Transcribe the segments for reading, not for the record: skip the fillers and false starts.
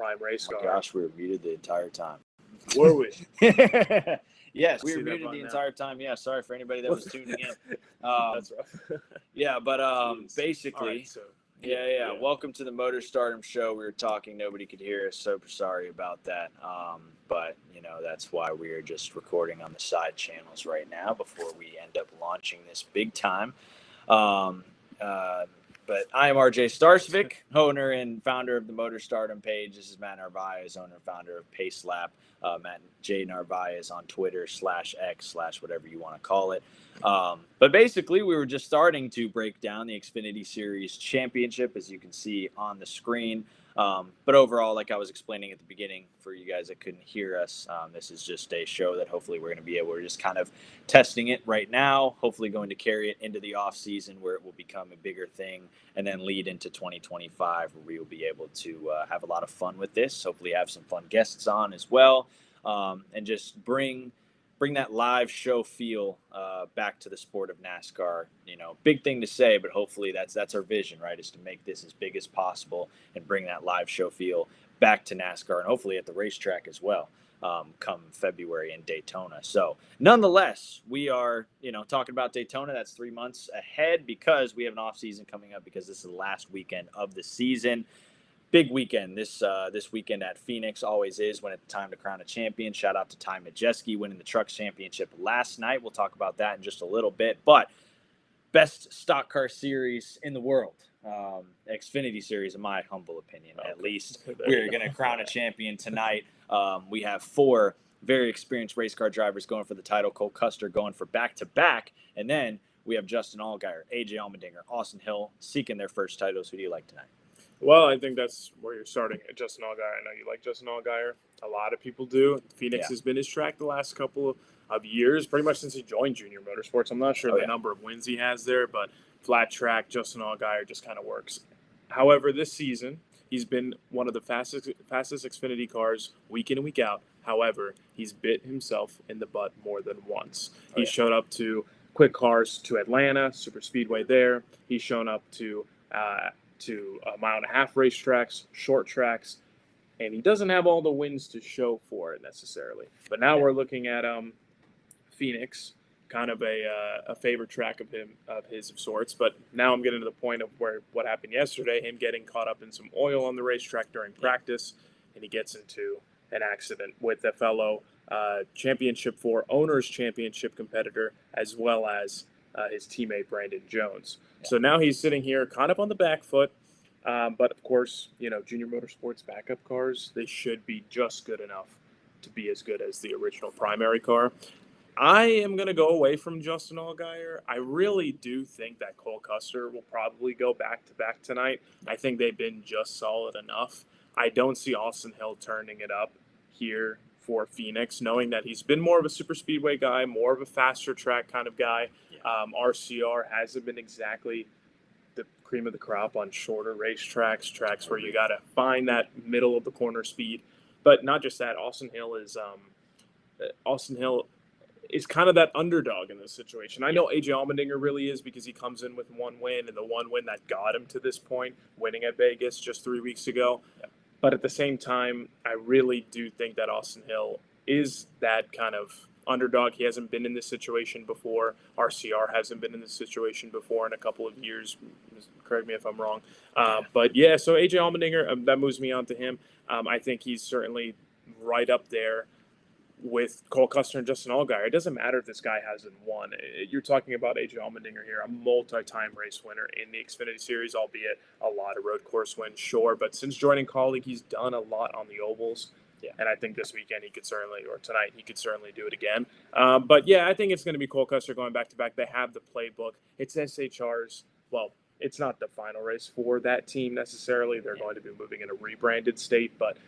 prime race car. Gosh, we were muted the entire time. Were we? Yes, we were muted the entire time. Yeah, sorry for anybody that was tuning in. That's rough. Yeah, but basically, All right, so, yeah. Welcome to the Motor Stardom show. We were talking, nobody could hear us. So sorry about that. But that's why we are just recording on the side channels right now before we end up launching this big time. But I am RJ Starsvik, owner and founder of the Motor Stardom page. This is Matt Narvaez, owner and founder of Pace Lap. Matt J. Narvaez on Twitter /X/whatever you want to call it. But basically, we were just starting to break down the Xfinity Series Championship, as you can see on the screen. But overall, like I was explaining at the beginning, for you guys that couldn't hear us, this is just a show that hopefully we're going to be able to just kind of testing it right now, hopefully going to carry it into the off season where it will become a bigger thing, and then lead into 2025 where we will be able to have a lot of fun with this, hopefully have some fun guests on as well, and just bring that live show feel back to the sport of NASCAR. Big thing to say, but hopefully that's our vision, right? Is to make this as big as possible and bring that live show feel back to NASCAR and hopefully at the racetrack as well, come February in Daytona. So nonetheless, we are, talking about Daytona. That's 3 months ahead because we have an off season coming up because this is the last weekend of the season. Big weekend this weekend at Phoenix, always is when it's time to crown a champion. Shout out to Ty Majeski winning the Trucks Championship last night. We'll talk about that in just a little bit. But best stock car series in the world, Xfinity Series, in my humble opinion, at least. We're going to crown a champion tonight. We have 4 very experienced race car drivers going for the title. Cole Custer going for back-to-back. And then we have Justin Allgaier, AJ Allmendinger, Austin Hill seeking their first titles. Who do you like tonight? Well, I think that's where you're starting at Justin Allgaier. I know you like Justin Allgaier. A lot of people do. Phoenix has been his track the last couple of years, pretty much since he joined Junior Motorsports. I'm not sure the number of wins he has there, but flat track, Justin Allgaier just kind of works. However, this season, he's been one of the fastest Xfinity cars week in and week out. However, he's bit himself in the butt more than once. He showed up to quick cars to Atlanta, super speedway there. He's shown up to 1.5 mile racetracks, short tracks, and he doesn't have all the wins to show for it necessarily. But now we're looking at Phoenix, kind of a favorite track of his of sorts. But now I'm getting to the point of what happened yesterday, him getting caught up in some oil on the racetrack during practice, and he gets into an accident with a fellow Championship 4 Owners Championship competitor, as well as his teammate Brandon Jones. So now he's sitting here kind of on the back foot. But of course, Junior Motorsports backup cars, they should be just good enough to be as good as the original primary car. I am going to go away from Justin Allgaier. I really do think that Cole Custer will probably go back-to-back tonight. I think they've been just solid enough. I don't see Austin Hill turning it up here for Phoenix, knowing that he's been more of a super speedway guy, more of a faster track kind of guy. RCR hasn't been exactly the cream of the crop on shorter tracks where you got to find that middle of the corner speed. But not just that, Austin Hill is kind of that underdog in this situation. I know AJ Allmendinger really is because he comes in with 1 win, and the 1 win that got him to this point, winning at Vegas just 3 weeks ago. But at the same time, I really do think that Austin Hill is that kind of underdog. He hasn't been in this situation before. RCR hasn't been in this situation before in a couple of years. Correct me if I'm wrong. But yeah, so AJ Allmendinger, that moves me on to him. I think he's certainly right up there with Cole Custer and Justin Allgaier. It doesn't matter if this guy hasn't won. You're talking about AJ Allmendinger here, a multi-time race winner in the Xfinity Series, albeit a lot of road course wins, sure. But since joining Kaulig, he's done a lot on the ovals. And I think this weekend tonight he could certainly do it again. But yeah, I think it's going to be Cole Custer going back-to-back. They have the playbook. It's SHR's, well, it's not the final race for that team necessarily. They're going to be moving in a rebranded state, but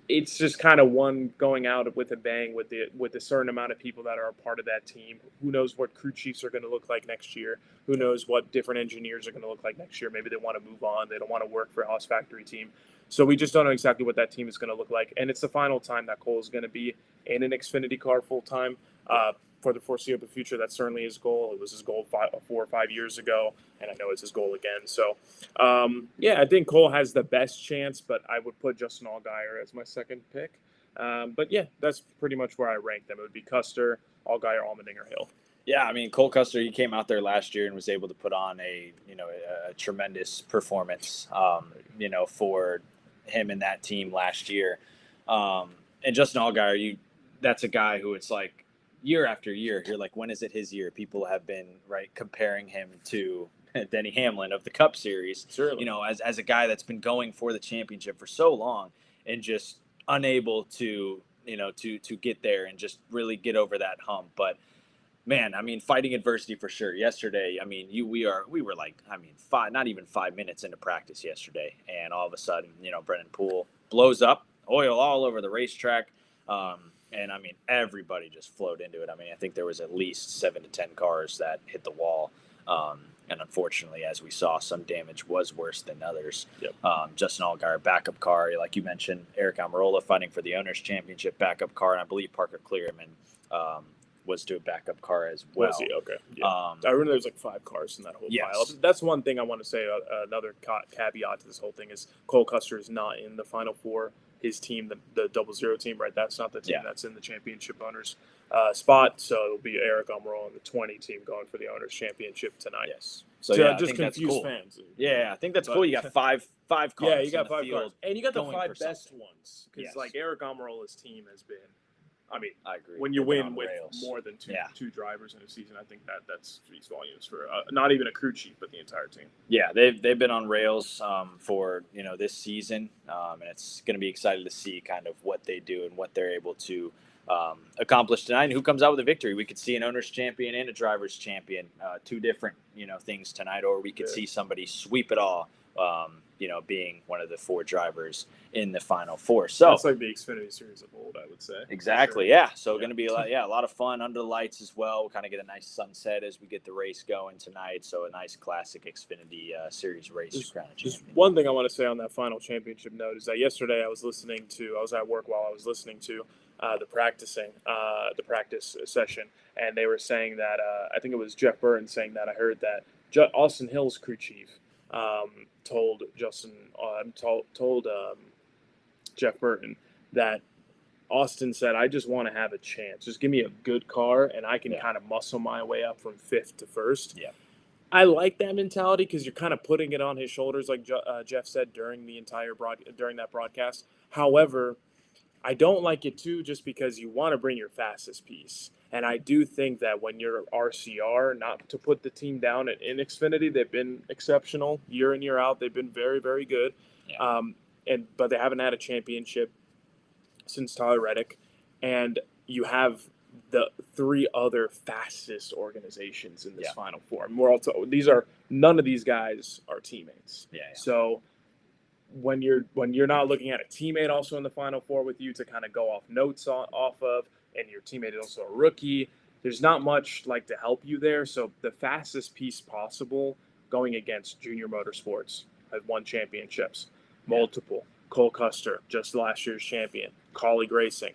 it's just kind of one going out with a bang with a certain amount of people that are a part of that team. Who knows what crew chiefs are going to look like next year? Who knows what different engineers are going to look like next year? Maybe they want to move on. They don't want to work for a Haas factory team. So we just don't know exactly what that team is going to look like. And it's the final time that Cole is going to be in an Xfinity car full-time for the foreseeable future. That's certainly his goal. It was his goal 4 or 5 years ago, and I know it's his goal again. So, I think Cole has the best chance, but I would put Justin Allgaier as my second pick. But yeah, that's pretty much where I rank them. It would be Custer, Allgaier, Allmendinger, Hill. Yeah, I mean, Cole Custer, he came out there last year and was able to put on a tremendous performance, for him and that team last year. And Justin Allgaier, that's a guy who it's like year after year, you're like, when is it his year? People have been comparing him to Denny Hamlin of the Cup Series, Certainly. as a guy that's been going for the championship for so long and just unable to get there and just really get over that hump. But man, I mean, fighting adversity for sure. Yesterday, I mean, we were like, I mean, not even 5 minutes into practice yesterday, and all of a sudden, Brennan Poole blows up, oil all over the racetrack, and I mean, everybody just flowed into it. I mean, I think there was at least 7 to 10 cars that hit the wall, and unfortunately, as we saw, some damage was worse than others. Yep. Justin Allgaier, backup car, like you mentioned, Eric Almirola fighting for the Owners' Championship backup car, and I believe Parker Clearman was to a backup car as well. Was he? Okay. Yeah. I remember there's like 5 cars in that whole pile. That's one thing I want to say. Another caveat to this whole thing is Cole Custer is not in the Final Four. His team, the 00 team, right? That's not the team that's in the championship owners spot. So it'll be Eric Almirola and the 20 team going for the owners championship tonight. Yes. So just I think confuse that's cool. fans. Yeah, I think that's cool. You got five cars. Yeah, you got in the 5 field cars, and you got the 5 best something. ones because like Eric Almirola's team has been. I mean, I agree. When you win with more than two drivers in a season, I think that speaks volumes for not even a crew chief, but the entire team. Yeah, they've been on rails for this season, and it's going to be exciting to see kind of what they do and what they're able to accomplish tonight, and who comes out with a victory. We could see an owner's champion and a driver's champion, 2 different things tonight, or we could see somebody sweep it all. Being one of the 4 drivers in the Final Four. So that's like the Xfinity Series of old, I would say. Exactly, yeah. So going to be a lot of fun under the lights as well. We'll kind of get a nice sunset as we get the race going tonight. So a nice classic Xfinity Series race. Just one thing I want to say on that final championship note is that yesterday I was at work while I was listening to the practice session, and they were saying that I think it was Jeff Burton saying that I heard that Austin Hill's crew chief told Jeff Burton that Austin said, I just want to have a chance. Just give me a good car, and I can kind of muscle my way up from 5th to 1st. Yeah. I like that mentality because you're kind of putting it on his shoulders, like Jeff said during that broadcast. However, I don't like it too, just because you want to bring your fastest piece. And I do think that when you're RCR, not to put the team down in Xfinity, they've been exceptional year in, year out. They've been very, very good. Yeah. But they haven't had a championship since Tyler Reddick. And you have the 3 other fastest organizations in this Final Four. None of these guys are teammates. Yeah. So when you're not looking at a teammate also in the Final Four with you to kind of go off notes off of, and your teammate is also a rookie, there's not much to help you there. So the fastest piece possible going against Junior Motorsports has won championships, multiple. Cole Custer, just last year's champion. Colleague Racing,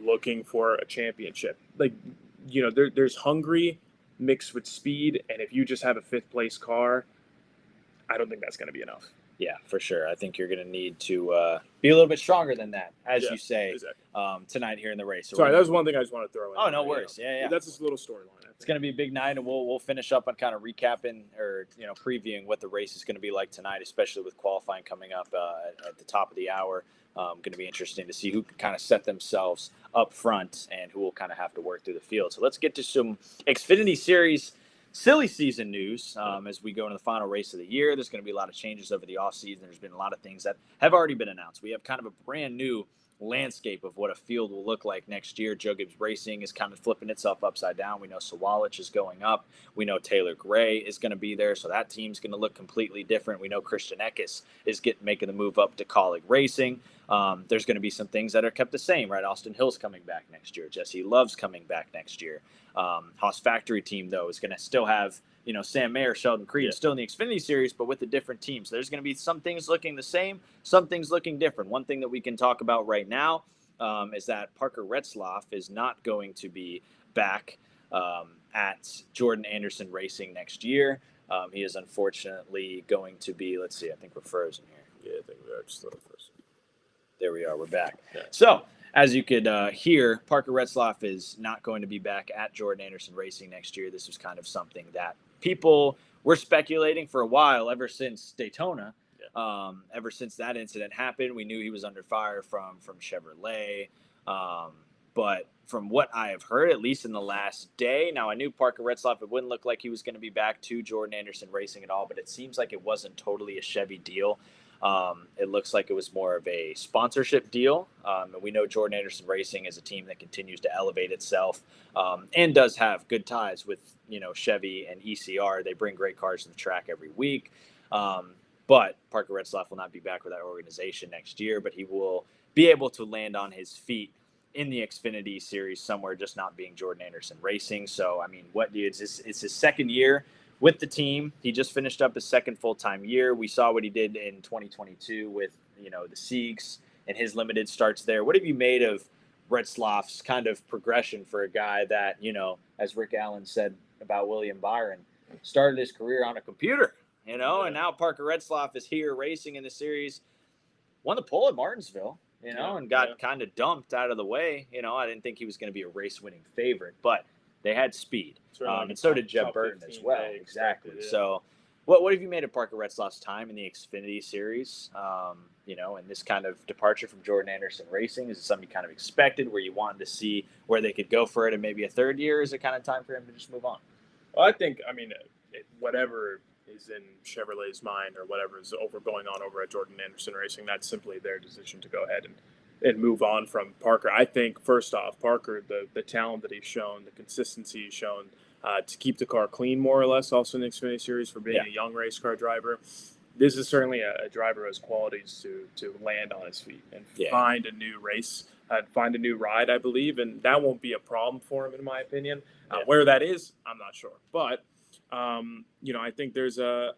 looking for a championship. There's hungry mixed with speed, and if you just have a 5th place car, I don't think that's going to be enough. Yeah, for sure. I think you're going to need to be a little bit stronger than that, as you say, tonight here in the race. So sorry, that was one thing I just want to throw in. Oh, no worries. Yeah. That's just a little storyline. It's going to be a big night, and we'll finish up on kind of recapping or previewing what the race is going to be like tonight, especially with qualifying coming up at the top of the hour. Going to be interesting to see who can kind of set themselves up front and who will kind of have to work through the field. So let's get to some Xfinity Series silly season news as we go into the final race of the year. There's going to be a lot of changes over the offseason. There's been a lot of things that have already been announced. We have kind of a brand new landscape of what a field will look like next year. Joe Gibbs Racing is kind of flipping itself upside down. We know Sawalich is going up. We know Taylor Gray is going to be there, so that team's going to look completely different. We know Christian Eckes is making the move up to Colleague Racing. There's going to be some things that are kept the same, right? Austin Hill's coming back next year. Jesse Love's coming back next year. Haas Factory team, though, is going to still have Sam Mayer, Sheldon Creed, still in the Xfinity Series, but with a different team. So there's going to be some things looking the same, some things looking different. One thing that we can talk about right now is that Parker Retzlaff is not going to be back at Jordan Anderson Racing next year. He is unfortunately going to be, let's see, I think we're frozen here. Yeah, I think we are just a little frozen. There we are. We're back. Yeah. So, as you could hear, Parker Retzlaff is not going to be back at Jordan Anderson Racing next year. This was kind of something that people were speculating for a while, ever since Daytona. Yeah. Ever since that incident happened, we knew he was under fire from Chevrolet. But from what I have heard, at least in the last day, now I knew Parker Retzlaff, it wouldn't look like he was going to be back to Jordan Anderson Racing at all, but it seems like it wasn't totally a Chevy deal. It looks like it was more of a sponsorship deal. And we know Jordan Anderson Racing is a team that continues to elevate itself and does have good ties with, Chevy and ECR. They bring great cars to the track every week. But Parker Retzlaff will not be back with that organization next year, but he will be able to land on his feet in the Xfinity series somewhere, just not being Jordan Anderson Racing. So, I mean, it's his second year with the team. He just finished up his second full-time year. We saw what he did in 2022 with, the Siegs and his limited starts there. What have you made of Retzlaff's kind of progression for a guy that, as Rick Allen said about William Byron, started his career on a computer, Yeah. And now Parker Retzlaff is here racing in the series, won the pole at Martinsville, and got kind of dumped out of the way. I didn't think he was going to be a race-winning favorite, but they had speed. And so did Jeb Burton as well. Exactly. Yeah. So what have you made of Parker Retzlaff's time in the Xfinity series? And this kind of departure from Jordan Anderson Racing, is it something you kind of expected, where you wanted to see where they could go for it in maybe a third year? Is it kind of time for him to just move on? Well, I think, whatever is in Chevrolet's mind or whatever is going on over at Jordan Anderson Racing, that's simply their decision to go ahead and move on from Parker. I think, first off, Parker, the talent that he's shown, the consistency he's shown to keep the car clean, more or less, also in the Xfinity Series for being a young race car driver. This is certainly a driver who has qualities to land on his feet and find a new race, find a new ride, I believe, and that won't be a problem for him, in my opinion. Where that is, I'm not sure. But, I think there's a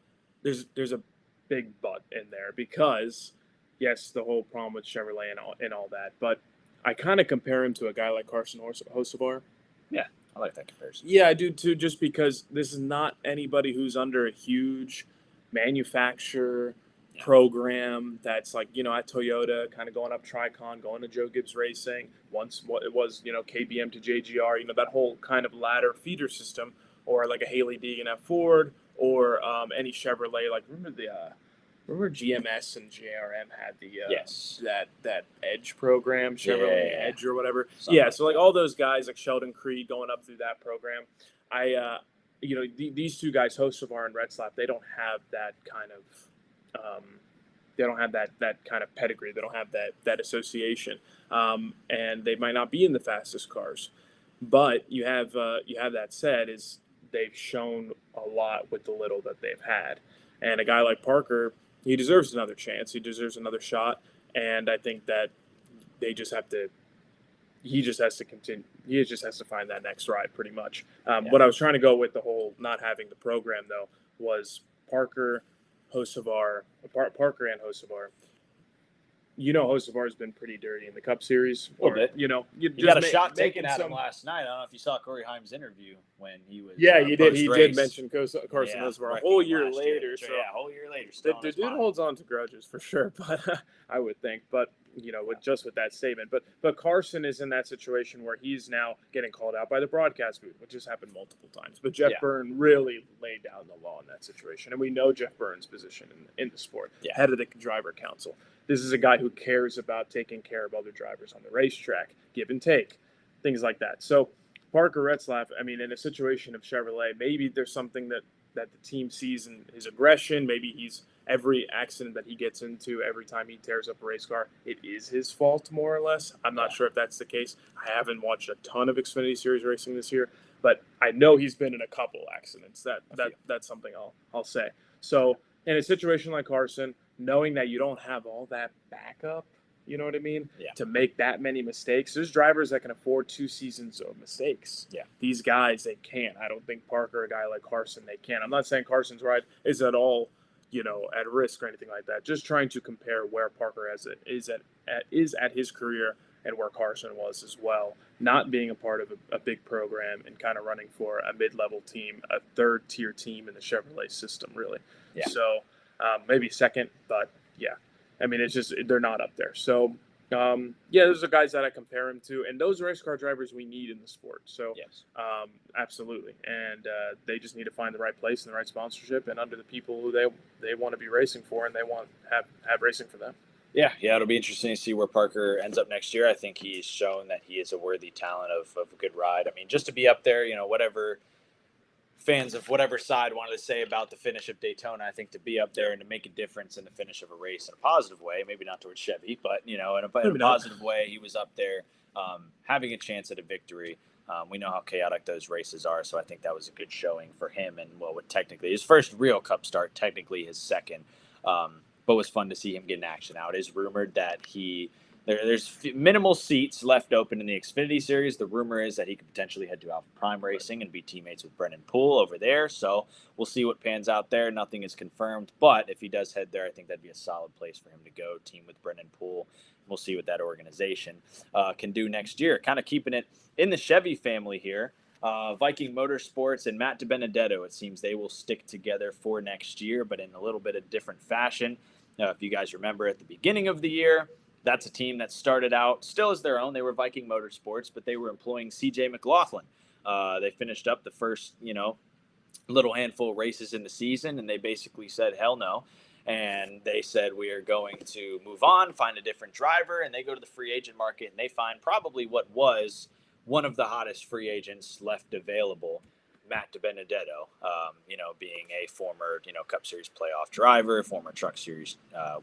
big but in there because, yes, the whole problem with Chevrolet and all that, but I kind of compare him to a guy like Carson Hocevar. Yeah, I like that comparison. Yeah, I do too, just because this is not anybody who's under a huge manufacturer program that's like, at Toyota, kind of going up Tricon, going to Joe Gibbs Racing. Once what it was, KBM to JGR, that whole kind of ladder feeder system, or like a Haley Deegan at Ford, or any Chevrolet. Like remember GMS and JRM had the that Edge program, Chevrolet Edge or whatever. So like all those guys like Sheldon Creed going up through that program. These two guys, Hocevar and Retzlaff, they don't have that kind of that kind of pedigree. They don't have that association, and they might not be in the fastest cars. But you have that said, is they've shown a lot with the little that they've had, and a guy like Parker, he deserves another chance. He deserves another shot, and I think that they just have to. He just has to continue. He just has to find that next ride, pretty much. What I was trying to go with the whole not having the program, though, was Parker, Hocevar, Parker and Hocevar. Hocevar has been pretty dirty in the Cup Series. A little bit. You got a shot taken at him last night. I don't know if you saw Corey Haim's interview when he was. Yeah, he did. He did mention Carson Hocevar a whole year later. A whole year later. The dude holds on to grudges for sure, but I would think. But with that statement, but Carson is in that situation where he's now getting called out by the broadcast booth, which has happened multiple times. But Jeff Byrne really laid down the law in that situation, and we know Jeff Byrne's position in the sport, head of the driver council. This is a guy who cares about taking care of other drivers on the racetrack, give and take, things like that. So Parker Retzlaff, in a situation of Chevrolet, maybe there's something that the team sees in his aggression. Maybe he's every accident that he gets into, every time he tears up a race car, it is his fault, more or less. I'm not sure if that's the case. I haven't watched a ton of Xfinity Series racing this year, but I know he's been in a couple accidents. That's something I'll say. So in a situation like Carson, knowing that you don't have all that backup, you know what I mean? Yeah. To make that many mistakes. There's drivers that can afford 2 seasons of mistakes. Yeah. These guys, they can't. I don't think Parker, a guy like Carson, they can. I'm not saying Carson's ride is at all, at risk or anything like that. Just trying to compare where Parker is at his career and where Carson was as well, not being a part of a big program and kind of running for a mid-level team, a third-tier team in the Chevrolet system, really. Yeah. So maybe second, but yeah, I mean, it's just they're not up there. So yeah, those are guys that I compare him to, and those are race car drivers we need in the sport. So Yes. absolutely, and they just need to find the right place and the right sponsorship, and under the people who they want to be racing for, and they want have racing for them. Yeah, it'll be interesting to see where Parker ends up next year. I think he's shown that he is a worthy talent of a good ride. I mean, just to be up there, whatever fans of whatever side wanted to say about the finish of Daytona, I think to be up there and to make a difference in the finish of a race in a positive way, maybe not towards Chevy, but, in a positive way, he was up there having a chance at a victory. We know how chaotic those races are, so I think that was a good showing for him and what technically his first real Cup start, technically his second. But it was fun to see him get in action out. It is rumored that there's minimal seats left open in the Xfinity Series. The rumor is that he could potentially head to Alpha Prime Racing and be teammates with Brennan Poole over there. So we'll see what pans out there. Nothing is confirmed, but if he does head there, I think that'd be a solid place for him to go, team with Brennan Poole. We'll see what that organization can do next year. Kind of keeping it in the Chevy family here. Viking Motorsports and Matt DiBenedetto, it seems they will stick together for next year, but in a little bit of different fashion. If you guys remember at the beginning of the year, that's a team that started out still as their own. They were Viking Motorsports, but they were employing CJ McLaughlin. They finished up the first, little handful of races in the season, and they basically said, hell no. And they said, we are going to move on, find a different driver, and they go to the free agent market, and they find probably what was one of the hottest free agents left available, Matt DiBenedetto, being a former, Cup Series playoff driver, former Truck Series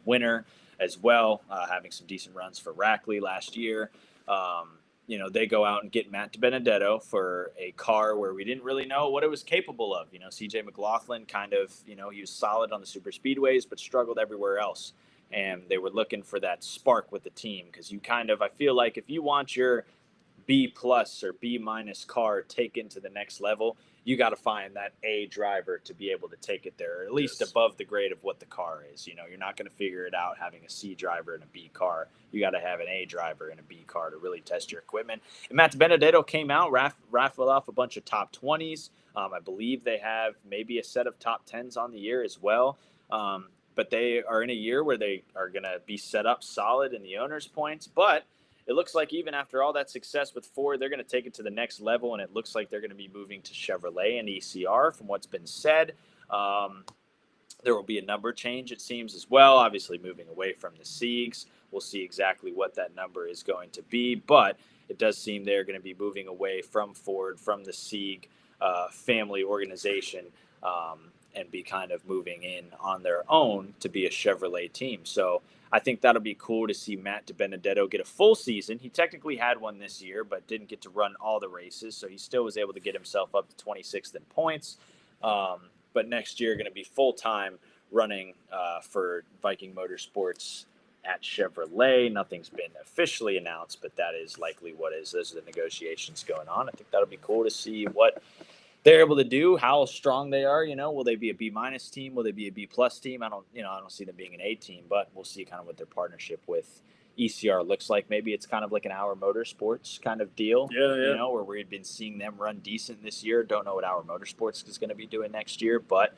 winner as well, having some decent runs for Rackley last year. They go out and get Matt DiBenedetto for a car where we didn't really know what it was capable of. CJ McLaughlin kind of, he was solid on the super speedways, but struggled everywhere else. And they were looking for that spark with the team because I feel like if you want your B plus or B minus car taken to the next level, you got to find that A driver to be able to take it there, or at least above the grade of what the car is. You're not going to figure it out having a C driver in a B car. You got to have an A driver in a B car to really test your equipment. And Matt DiBenedetto came out, raffled off a bunch of top 20s. I believe they have maybe a set of top 10s on the year as well. But they are in a year where they are going to be set up solid in the owner's points. But it looks like even after all that success with Ford, they're going to take it to the next level, and it looks like they're going to be moving to Chevrolet and ECR from what's been said. There will be a number change, it seems, as well, obviously moving away from the Siegs. We'll see exactly what that number is going to be, but it does seem they're going to be moving away from Ford, from the Sieg family organization, and be kind of moving in on their own to be a Chevrolet team. So I think that'll be cool to see Matt DiBenedetto get a full season. He technically had one this year, but didn't get to run all the races, so he still was able to get himself up to 26th in points. But next year, going to be full-time running for Viking Motorsports at Chevrolet. Nothing's been officially announced, but that is likely what is. Those are the negotiations going on. I think that'll be cool to see what they're able to do, how strong they are. Will they be a B minus team? Will they be a B plus team? I don't see them being an A team, but we'll see kind of what their partnership with ECR looks like. Maybe it's kind of like an Our Motorsports kind of deal, where we've been seeing them run decent this year. Don't know what Our Motorsports is going to be doing next year, but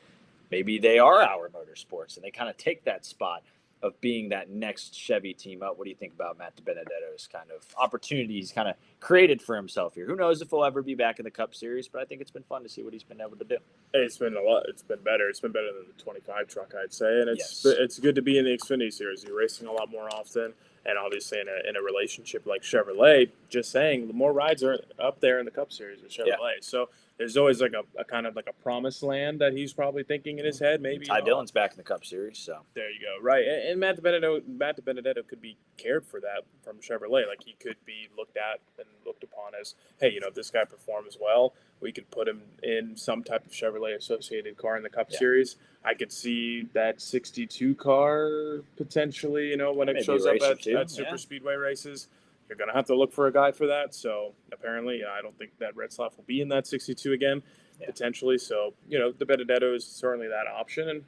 maybe they are Our Motorsports and they kind of take that spot of being that next Chevy team up. What do you think about Matt DiBenedetto's kind of opportunities kind of created for himself here? Who knows if he'll ever be back in the Cup Series, but I think it's been fun to see what he's been able to do. It's been a lot. It's been better. It's been better than the 25 truck, I'd say. And it's good to be in the Xfinity Series. You're racing a lot more often. And obviously in a relationship like Chevrolet, just saying, the more rides are up there in the Cup Series with Chevrolet. Yeah. So there's always like a kind of like a promised land that he's probably thinking in his head. Maybe Ty Dillon's back in the Cup Series, so there you go. Right, and Matt DiBenedetto could be cared for that from Chevrolet. Like he could be looked at and looked upon as, hey, if this guy performs well, we could put him in some type of Chevrolet associated car in the Cup Series. I could see that 62 car potentially, when it shows up at super speedway races. You're going to have to look for a guy for that. So apparently, I don't think that Retzlaff will be in that 62 again, potentially. So, DiBenedetto is certainly that option.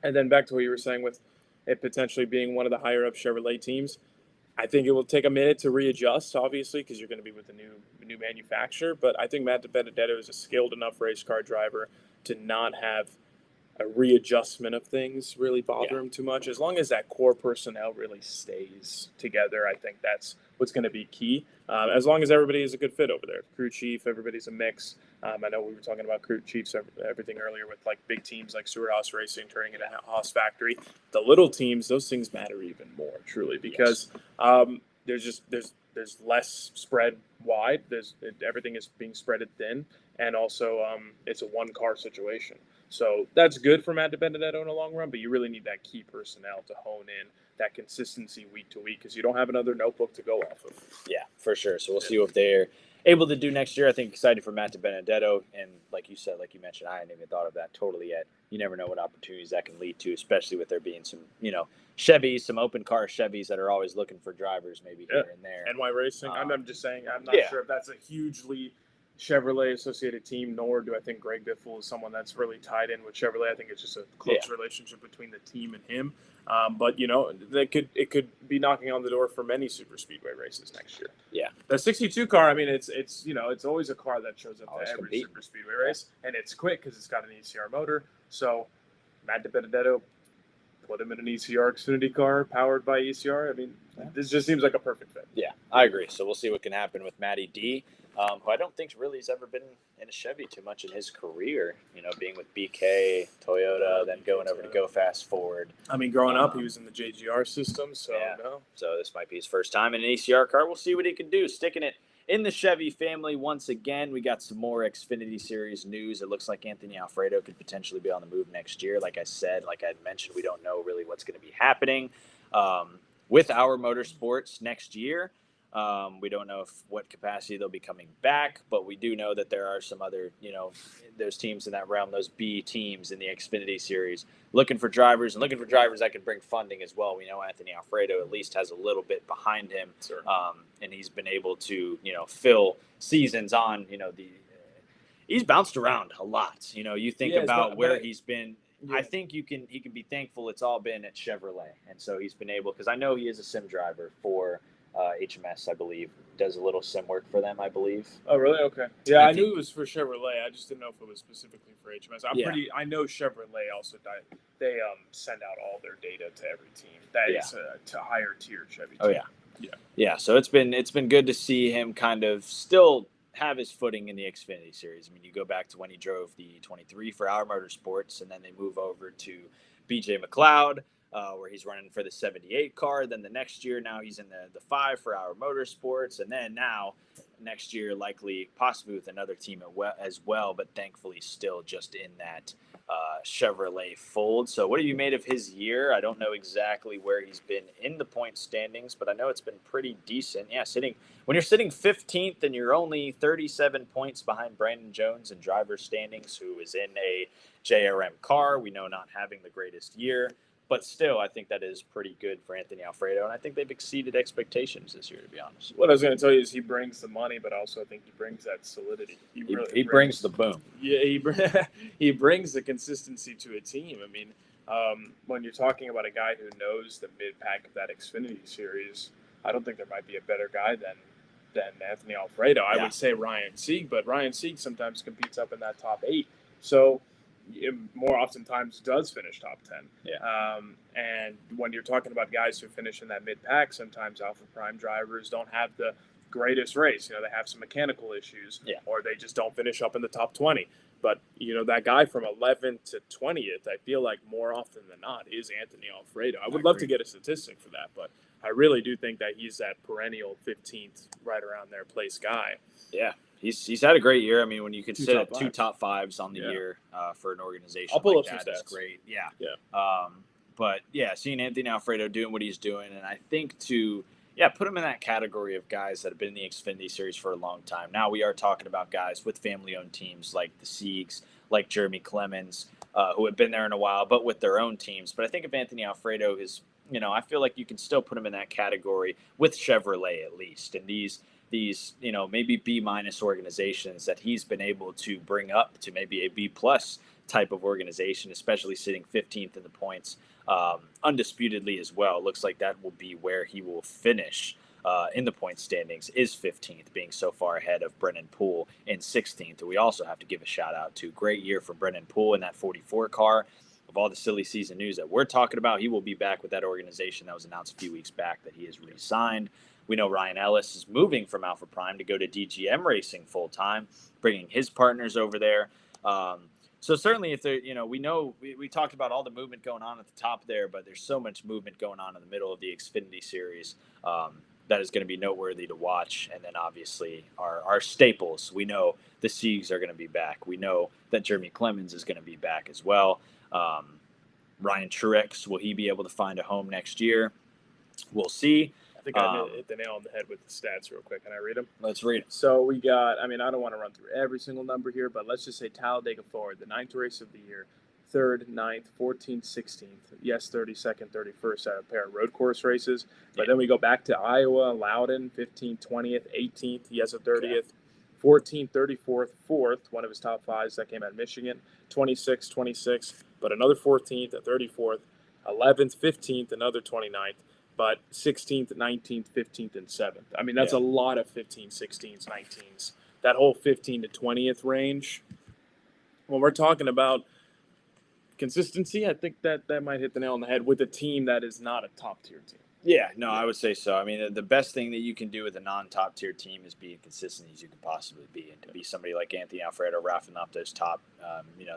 And then back to what you were saying with it potentially being one of the higher up Chevrolet teams. I think it will take a minute to readjust, obviously, because you're going to be with a new manufacturer. But I think Matt Benedetto is a skilled enough race car driver to not have a readjustment of things really bother him too much. As long as that core personnel really stays together, I think that's what's going to be key. As long as everybody is a good fit over there, crew chief, everybody's a mix. I know we were talking about crew chiefs, everything earlier with like big teams like Stewart Haas Racing turning into Haas Factory. The little teams, those things matter even more, truly, because there's less spread wide. Everything is being spreaded thin, and also it's a one car situation. So that's good for Matt Benedetto in the long run, but you really need that key personnel to hone in that consistency week to week because you don't have another notebook to go off of. Yeah, for sure. So we'll see what they're able to do next year. I think excited for Matt Benedetto. And like you said, like you mentioned, I hadn't even thought of that totally yet. You never know what opportunities that can lead to, especially with there being some, Chevys, some open car Chevys that are always looking for drivers maybe here and there. NY Racing, I'm just saying, I'm not sure if that's a hugely Chevrolet associated team, nor do I think Greg Biffle is someone that's really tied in with Chevrolet. I think it's just a close relationship between the team and him. But it could be knocking on the door for many super speedway races next year. Yeah, the 62 car. I mean, it's always a car that shows up to every super speedway race, and it's quick because it's got an ECR motor. So Matt Benedetto, put him in an ECR Xfinity car powered by ECR. I mean, this just seems like a perfect fit. Yeah, I agree. So we'll see what can happen with Matty D. Who I don't think really has ever been in a Chevy too much in his career, being with BK, Toyota, then going over to Go Fast Ford. I mean, growing up, he was in the JGR system, so no. So this might be his first time in an ECR car. We'll see what he can do. Sticking it in the Chevy family once again. We got some more Xfinity Series news. It looks like Anthony Alfredo could potentially be on the move next year. Like I said, like I mentioned, we don't know really what's going to be happening with our motorsports next year. We don't know what capacity they'll be coming back, but we do know that there are some other, those teams in that realm, those B teams in the Xfinity Series, looking for drivers that can bring funding as well. We know Anthony Alfredo at least has a little bit behind him, and he's been able to, fill seasons on, he's bounced around a lot. You think about where he's been. Yeah. I think he can be thankful it's all been at Chevrolet, and so he's been able, because I know he is a sim driver for HMS, I believe, does a little sim work for them, I believe. Oh, really? Okay. Yeah, I knew it was for Chevrolet. I just didn't know if it was specifically for HMS. I know Chevrolet also they send out all their data to every team. That is to higher tier Chevy team. Oh yeah. So it's been good to see him kind of still have his footing in the Xfinity Series. I mean, you go back to when he drove the 23 for Our Motorsports, and then they move over to BJ McLeod, where he's running for the 78 car. Then the next year, now he's in the 5 for Our Motorsports. And then now next year, likely possibly with another team as well, but thankfully still just in that Chevrolet fold. So what have you made of his year? I don't know exactly where he's been in the point standings, but I know it's been pretty decent. Yeah, when you're sitting 15th and you're only 37 points behind Brandon Jones in driver standings, who is in a JRM car, we know not having the greatest year. But still, I think that is pretty good for Anthony Alfredo, and I think they've exceeded expectations this year, to be honest. What I was going to tell you is he brings the money, but also I think he brings that solidity. He brings the boom. Yeah, he brings the consistency to a team. I mean, when you're talking about a guy who knows the mid-pack of that Xfinity Series, I don't think there might be a better guy than Anthony Alfredo. I would say Ryan Sieg, but Ryan Sieg sometimes competes up in that top 8. So more oftentimes does finish top 10. Yeah. And when you're talking about guys who finish in that mid-pack, sometimes Alpha Prime drivers don't have the greatest race. They have some mechanical issues, or they just don't finish up in the top 20. But, that guy from 11th to 20th, I feel like more often than not is Anthony Alfredo. I would love to get a statistic for that, but I really do think that he's that perennial 15th, right around there place guy. Yeah. He's had a great year. I mean, when you consider 2 top 5s on the year for an organization I'll pull like up that, some is great. Yeah. Yeah. Seeing Anthony Alfredo doing what he's doing, and I think put him in that category of guys that have been in the Xfinity Series for a long time. Now we are talking about guys with family-owned teams like the Siegs, like Jeremy Clemens, who have been there in a while, but with their own teams. But I think if Anthony Alfredo is, I feel like you can still put him in that category with Chevrolet at least, and these maybe B- organizations that he's been able to bring up to maybe a B+ type of organization, especially sitting 15th in the points, undisputedly as well. It looks like that will be where he will finish in the point standings, is 15th, being so far ahead of Brennan Poole in 16th. We also have to give a shout out to great year for Brennan Poole in that 44 car. Of all the silly season news that we're talking about, he will be back with that organization. That was announced a few weeks back that he is re-signed. We know Ryan Ellis is moving from Alpha Prime to go to DGM Racing full time, bringing his partners over there. So certainly, if there, we talked about all the movement going on at the top there, but there's so much movement going on in the middle of the Xfinity Series that is going to be noteworthy to watch. And then obviously our staples. We know the Siegs are going to be back. We know that Jeremy Clemens is going to be back as well. Ryan Truex, will he be able to find a home next year? We'll see. I think I hit the nail on the head with the stats real quick. Can I read them? Let's read them. So we got, I don't want to run through every single number here, but let's just say Talladega Ford, the 9th race of the year, 3rd, 9th, 14th, 16th. Yes, 32nd, 31st at a pair of road course races. But then we go back to Iowa, Loudon, 15th, 20th, 18th. He has a 30th. Okay. 14th, 34th, 4th, one of his top fives that came out of Michigan. 26th, 26th, but another 14th, a 34th. 11th, 15th, another 29th. But 16th, 19th, 15th, and 7th. That's a lot of 15th, 16th, 19th. That whole 15th to 20th range. When we're talking about consistency, I think that might hit the nail on the head with a team that is not a top-tier team. Yeah, no, I would say so. The best thing that you can do with a non-top tier team is be as consistent as you can possibly be, and to be somebody like Anthony Alfredo racking up those top,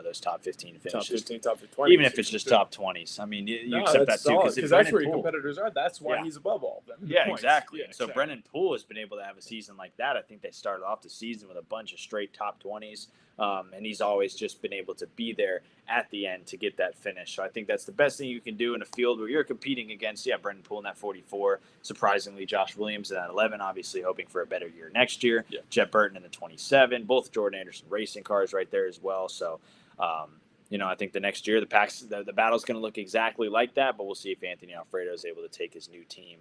those top 15 finishes, top 15, top 20, even if it's just top 20s. You accept that too because that's where your competitors are. That's why he's above all of them. Yeah, exactly. So Brennan Poole has been able to have a season like that. I think they started off the season with a bunch of straight top 20s. And he's always just been able to be there at the end to get that finish. So I think that's the best thing you can do in a field where you're competing against, Brendan Poole in that 44. Surprisingly, Josh Williams in that 11, obviously hoping for a better year next year. Yeah. Jet Burton in the 27, both Jordan Anderson racing cars right there as well. So, I think the next year the battle's going to look exactly like that, but we'll see if Anthony Alfredo is able to take his new team,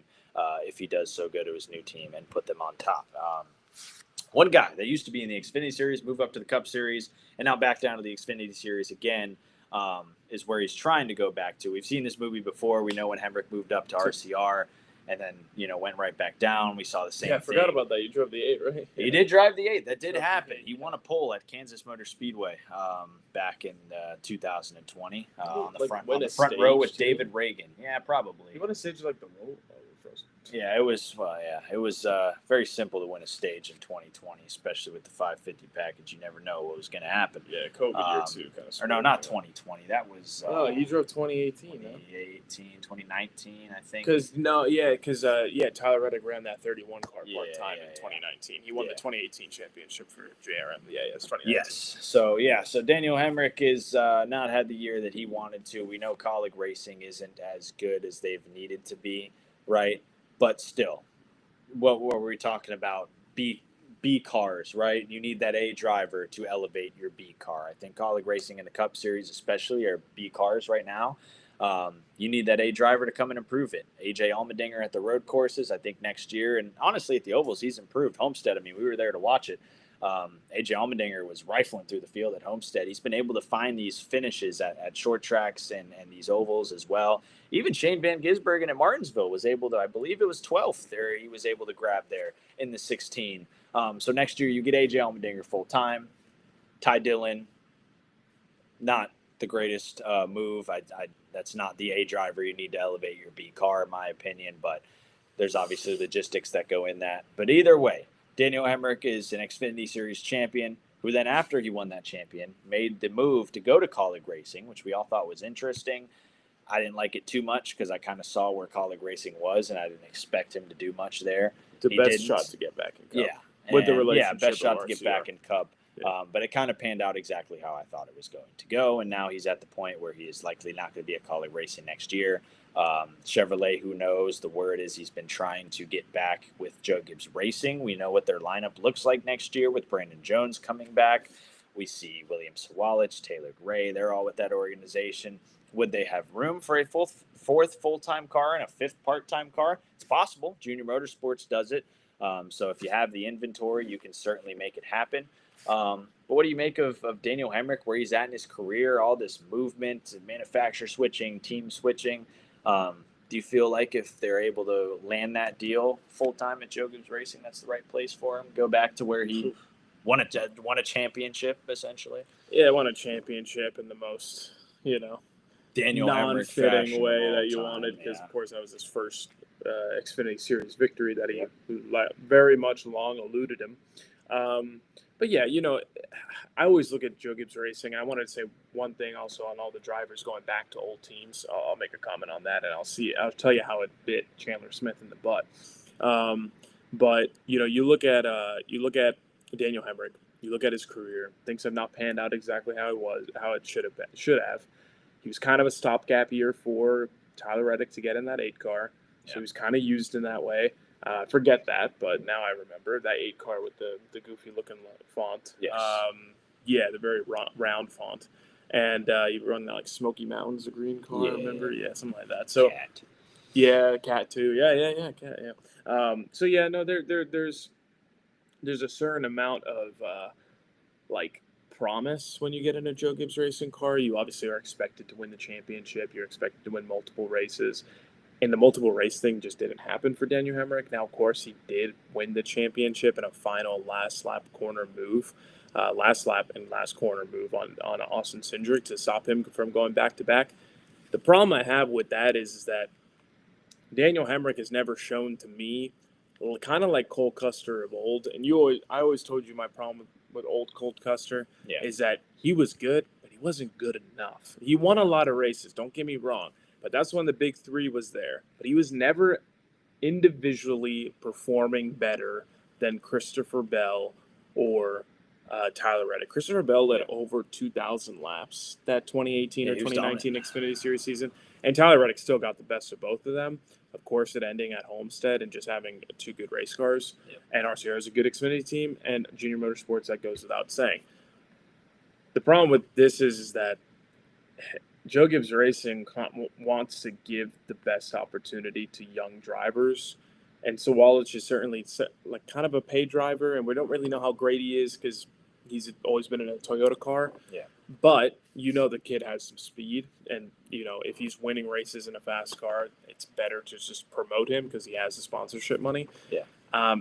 if he does so go to his new team and put them on top. One guy that used to be in the Xfinity Series, move up to the Cup Series, and now back down to the Xfinity Series again, is where he's trying to go back to. We've seen this movie before. We know when Hemrick moved up to RCR and then, went right back down. We saw the same thing. I forgot about that. You drove the 8, right? He did drive the 8. That did happen. He won a pole at Kansas Motor Speedway back in 2020 on the front row with David Reagan. Yeah, probably. You won a stage like the roll? Yeah, it was very simple to win a stage in 2020, especially with the 550 package. You never know what was going to happen. Yeah, COVID year too. Kind of or no, not 2020. That was... he drove 2018. 2019, I think. Because Tyler Reddick ran that 31 car part-time in 2019. He won the 2018 championship for JRM. Yeah, it's 2019. Yes. So Daniel Hemrick has not had the year that he wanted to. We know Colleague Racing isn't as good as they've needed to be, right? But still, what were we talking about? B cars, right? You need that A driver to elevate your B car. I think Colleague Racing in the Cup Series especially are B cars right now. You need that A driver to come and improve it. AJ Allmendinger at the road courses, I think next year, and honestly at the ovals, he's improved. Homestead, we were there to watch it. AJ Allmendinger was rifling through the field at Homestead. He's been able to find these finishes at short tracks and these ovals as well. Even Shane Van Gisbergen at Martinsville was able to, I believe it was 12th there, he was able to grab there in the 16. So next year you get AJ Allmendinger full time. Ty Dillon, not the greatest move. That's not the A driver. You need to elevate your B car, in my opinion, but there's obviously logistics that go in that. But either way, Daniel Hemrick is an Xfinity Series champion who then, after he won that champion, made the move to go to Colleague Racing, which we all thought was interesting. I didn't like it too much because I kind of saw where Colleague Racing was, and I didn't expect him to do much there. The best shot to get back in Cup. Yeah. With the relationship. Yeah, best shot to get back in Cup. Yeah. But it kind of panned out exactly how I thought it was going to go, and now he's at the point where he is likely not going to be at Colleague Racing next year. Chevrolet, who knows? The word is he's been trying to get back with Joe Gibbs Racing. We know what their lineup looks like next year with Brandon Jones coming back. We see William Sawalich, Taylor Gray. They're all with that organization. Would they have room for a fourth full-time car and a fifth part-time car? It's possible. Junior Motorsports does it. So if you have the inventory, you can certainly make it happen. But what do you make of Daniel Hemrick, where he's at in his career, all this movement, manufacturer switching, team switching? Do you feel like if they're able to land that deal full time at Joe Gibbs Racing, that's the right place for him? Go back to where he won a championship, essentially. Yeah, won a championship in the most, Daniel Hemrick non-fitting fashion way of all that you time, wanted, because yeah. of course that was his first Xfinity Series victory that he very much long eluded him. But yeah, I always look at Joe Gibbs Racing. I wanted to say one thing also on all the drivers going back to old teams. I'll make a comment on that, and I'll tell you how it bit Chandler Smith in the butt. But you look at Daniel Hemrick. You look at his career. Things have not panned out exactly how it should have. He was kind of a stopgap year for Tyler Reddick to get in that 8 car, so he was kind of used in that way. Forget that, but now I remember that 8 car with the goofy looking font. Yes. The very round font, and you run like Smoky Mountains, a green car. Yeah. Remember? Yeah, something like that. So Cat. Yeah, cat too. Yeah, cat. Yeah. So yeah, no, there's a certain amount of promise when you get in a Joe Gibbs Racing car. You obviously are expected to win the championship. You're expected to win multiple races. And the multiple race thing just didn't happen for Daniel Hemrick. Now, of course, he did win the championship in a final last lap corner move, last lap and last corner move on Austin Cindric to stop him from going back to back. The problem I have with that is that Daniel Hemrick has never shown to me, kind of like Cole Custer of old. And I always told you my problem with old Cole Custer is that he was good, but he wasn't good enough. He won a lot of races, don't get me wrong. But that's when the big 3 was there. But he was never individually performing better than Christopher Bell or Tyler Reddick. Christopher Bell led over 2,000 laps that 2018 or 2019 Xfinity Series season. And Tyler Reddick still got the best of both of them. Of course, it ending at Homestead and just having 2 good race cars. And RCR is a good Xfinity team. And Junior Motorsports, that goes without saying. The problem with this is that Joe Gibbs Racing wants to give the best opportunity to young drivers. And so Wallach is certainly like kind of a paid driver, and we don't really know how great he is because he's always been in a Toyota car. Yeah. But the kid has some speed, and if he's winning races in a fast car, it's better to just promote him because he has the sponsorship money. Yeah.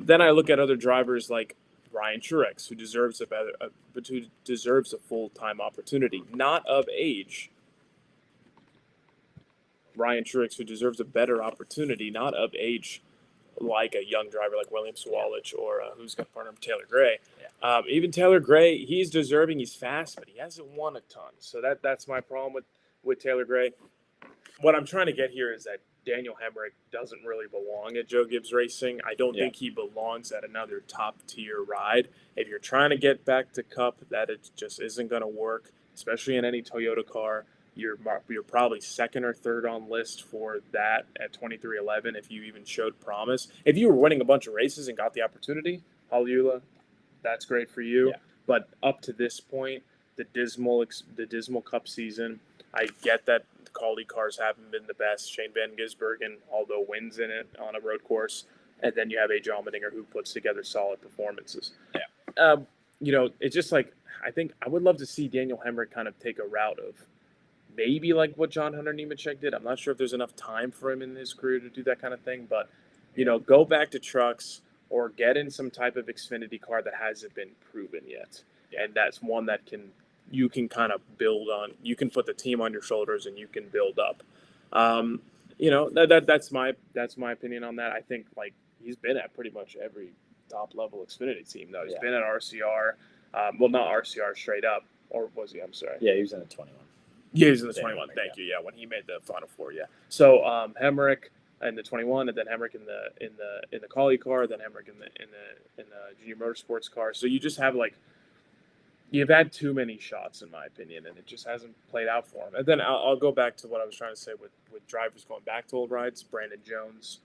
Then I look at other drivers like Ryan Truex, who deserves a full-time opportunity, not of age. Ryan Truex, who deserves a better opportunity, not of age, like a young driver like William Sawalich or who's going to partner with Taylor Gray. Yeah. Even Taylor Gray, he's deserving. He's fast, but he hasn't won a ton. So that's my problem with Taylor Gray. What I'm trying to get here is that Daniel Hemrick doesn't really belong at Joe Gibbs Racing. I don't think he belongs at another top-tier ride. If you're trying to get back to Cup, that it just isn't going to work, especially in any Toyota car. You're probably second or third on list for that at 2311 if you even showed promise. If you were winning a bunch of races and got the opportunity, hallelujah, that's great for you. Yeah. But up to this point, the dismal Cup season, I get that the quality cars haven't been the best. Shane Van Gisbergen, although wins in it on a road course, and then you have A.J. Allmendinger who puts together solid performances. Yeah. It's just like I think I would love to see Daniel Hemrick kind of take a route of maybe like what John Hunter Nemechek did. I'm not sure if there's enough time for him in his career to do that kind of thing, but go back to trucks or get in some type of Xfinity car that hasn't been proven yet. And that's one that you can kind of build on. You can put the team on your shoulders and you can build up. That's my opinion on that. I think like he's been at pretty much every top level Xfinity team though. He's been at RCR. Not RCR straight up, or was he? I'm sorry. Yeah, he was in the 21. Yeah, he was in the 21. Thank you. Yeah, when he made the Final Four. Yeah. So Hemrick in the 21, and then Hemrick in the quali car, then Hemrick in the Junior Motorsports car. So you just have you've had too many shots in my opinion, and it just hasn't played out for him. And then I'll go back to what I was trying to say with drivers going back to old rides. Brandon Jones,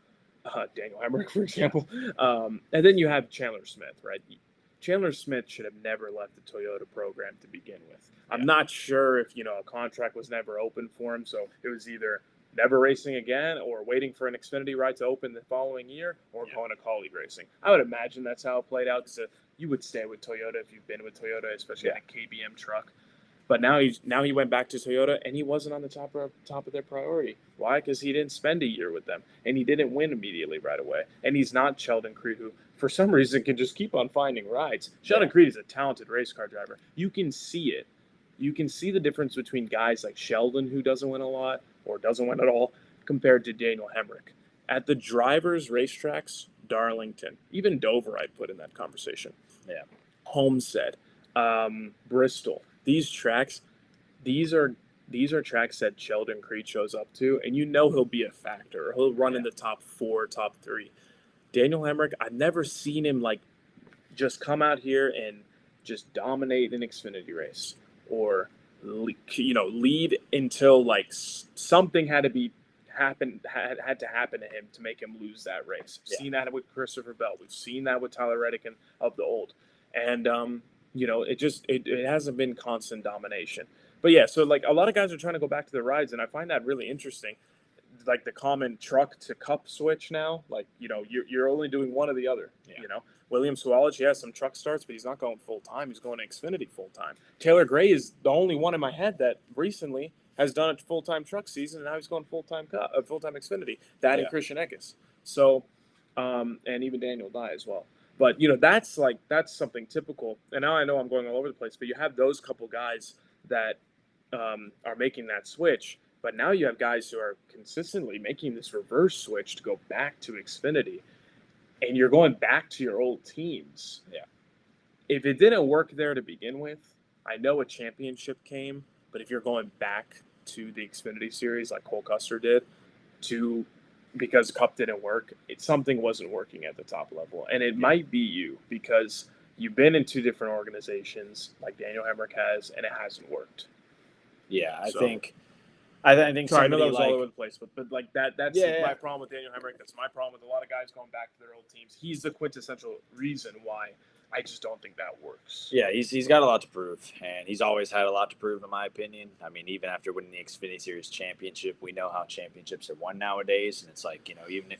Daniel Hemrick, for example, and then you have Chandler Smith, right? Chandler Smith should have never left the Toyota program to begin with. I'm not sure if, a contract was never open for him. So it was either never racing again, or waiting for an Xfinity ride to open the following year, or Yeah. going to Kaulig racing. I would imagine that's how it played out, because you would stay with Toyota if you've been with Toyota, especially in a KBM truck. But now he went back to Toyota, and he wasn't on the top of their priority. Why? Because he didn't spend a year with them, and he didn't win immediately right away. And he's not Sheldon Creed, who for some reason can just keep on finding rides. Sheldon Creed is a talented race car driver. You can see it. You can see the difference between guys like Sheldon, who doesn't win a lot or doesn't win at all, compared to Daniel Hemrick. At the drivers' racetracks, Darlington, even Dover, I'd put in that conversation. Yeah. Homestead, Bristol. These tracks, these are tracks that Sheldon Creed shows up to, and you know he'll be a factor. He'll run in the top 4, top 3. Daniel Hemrick, I've never seen him like just come out here and just dominate an Xfinity race, or lead until like something had to happen to him to make him lose that race. We've seen that with Christopher Bell. We've seen that with Tyler Reddick and of the old, and it hasn't been constant domination. But yeah, so like a lot of guys are trying to go back to their rides, and I find that really interesting. Like the common truck to cup switch now, like you're only doing one or the other. William Sawalich, he has some truck starts, but he's not going full time. He's going to Xfinity full time. Taylor Gray is the only one in my head that recently has done a full time truck season, and now he's going full time Xfinity. That and Christian Eckes. So, and even Daniel Dye as well. But that's something typical. And now I know I'm going all over the place, but you have those couple guys that are making that switch. But now you have guys who are consistently making this reverse switch to go back to Xfinity, and you're going back to your old teams. Yeah. If it didn't work there to begin with, I know a championship came, but if you're going back to the Xfinity series like Cole Custer did, because Cup didn't work, something wasn't working at the top level. And it might be you, because you've been in 2 different organizations like Daniel Hemrick has, and it hasn't worked. Yeah, I think Sorry, I know that was all over the place, but like that's my problem with Daniel Hemrick. That's my problem with a lot of guys going back to their old teams. He's the quintessential reason why I just don't think that works. Yeah, he's got a lot to prove, and he's always had a lot to prove, in my opinion. I mean, even after winning the Xfinity Series championship, we know how championships are won nowadays, and it's like, even if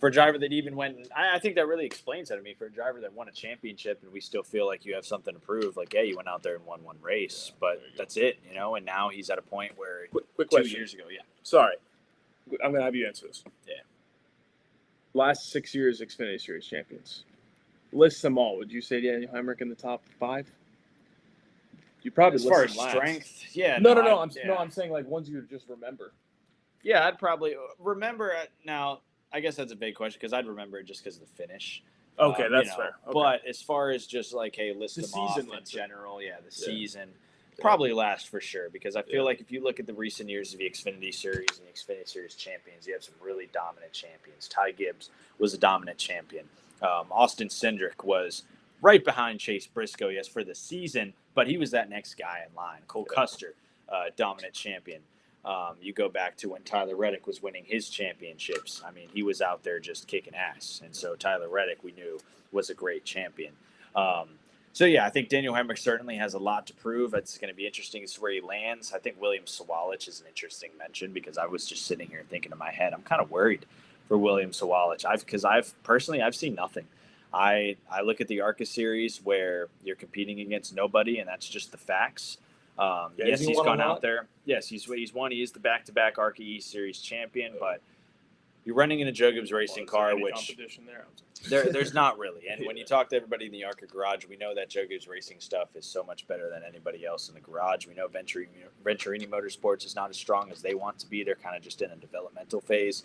for a driver that even went, I think that really explains that to me. For a driver that won a championship and we still feel like you have something to prove, like, you went out there and won one race, but that's it, and now he's at a point where quick 2 question. years ago, Sorry, I'm going to have you answer this. Yeah. Last 6 years Xfinity Series champions. List them all. Would you say Daniel Hemrick in the top 5? You probably as far list as them last. Strength, yeah. No. I'm saying like ones you just remember. Yeah, I'd probably remember it now. I guess that's a big question, because I'd remember it just because of the finish. Okay, that's fair. Okay. But as far as just like, hey, list them off in general, season probably last for sure, because I feel like if you look at the recent years of the Xfinity Series and the Xfinity Series champions, you have some really dominant champions. Ty Gibbs was a dominant champion. Austin Cindric was right behind Chase Briscoe, yes, for the season, but he was that next guy in line. Cole Custer, dominant champion. You go back to when Tyler Reddick was winning his championships. I mean, he was out there just kicking ass. And so Tyler Reddick, we knew, was a great champion. I think Daniel Hemrick certainly has a lot to prove. It's going to be interesting as to where he lands. I think William Sawalich is an interesting mention, because I was just sitting here thinking in my head, I'm kind of worried for William Sawalich. Because I've seen nothing. I look at the ARCA series where you're competing against nobody, and that's just the facts. Yes, he's gone out there. Yes, he's won. He is the back-to-back ARCA East Series champion, but you're running in a Joe Gibbs racing car, which competition there's not really. And when you talk to everybody in the ARCA garage, we know that Joe Gibbs racing stuff is so much better than anybody else in the garage. We know Venturini Motorsports is not as strong as they want to be. They're kind of just in a developmental phase.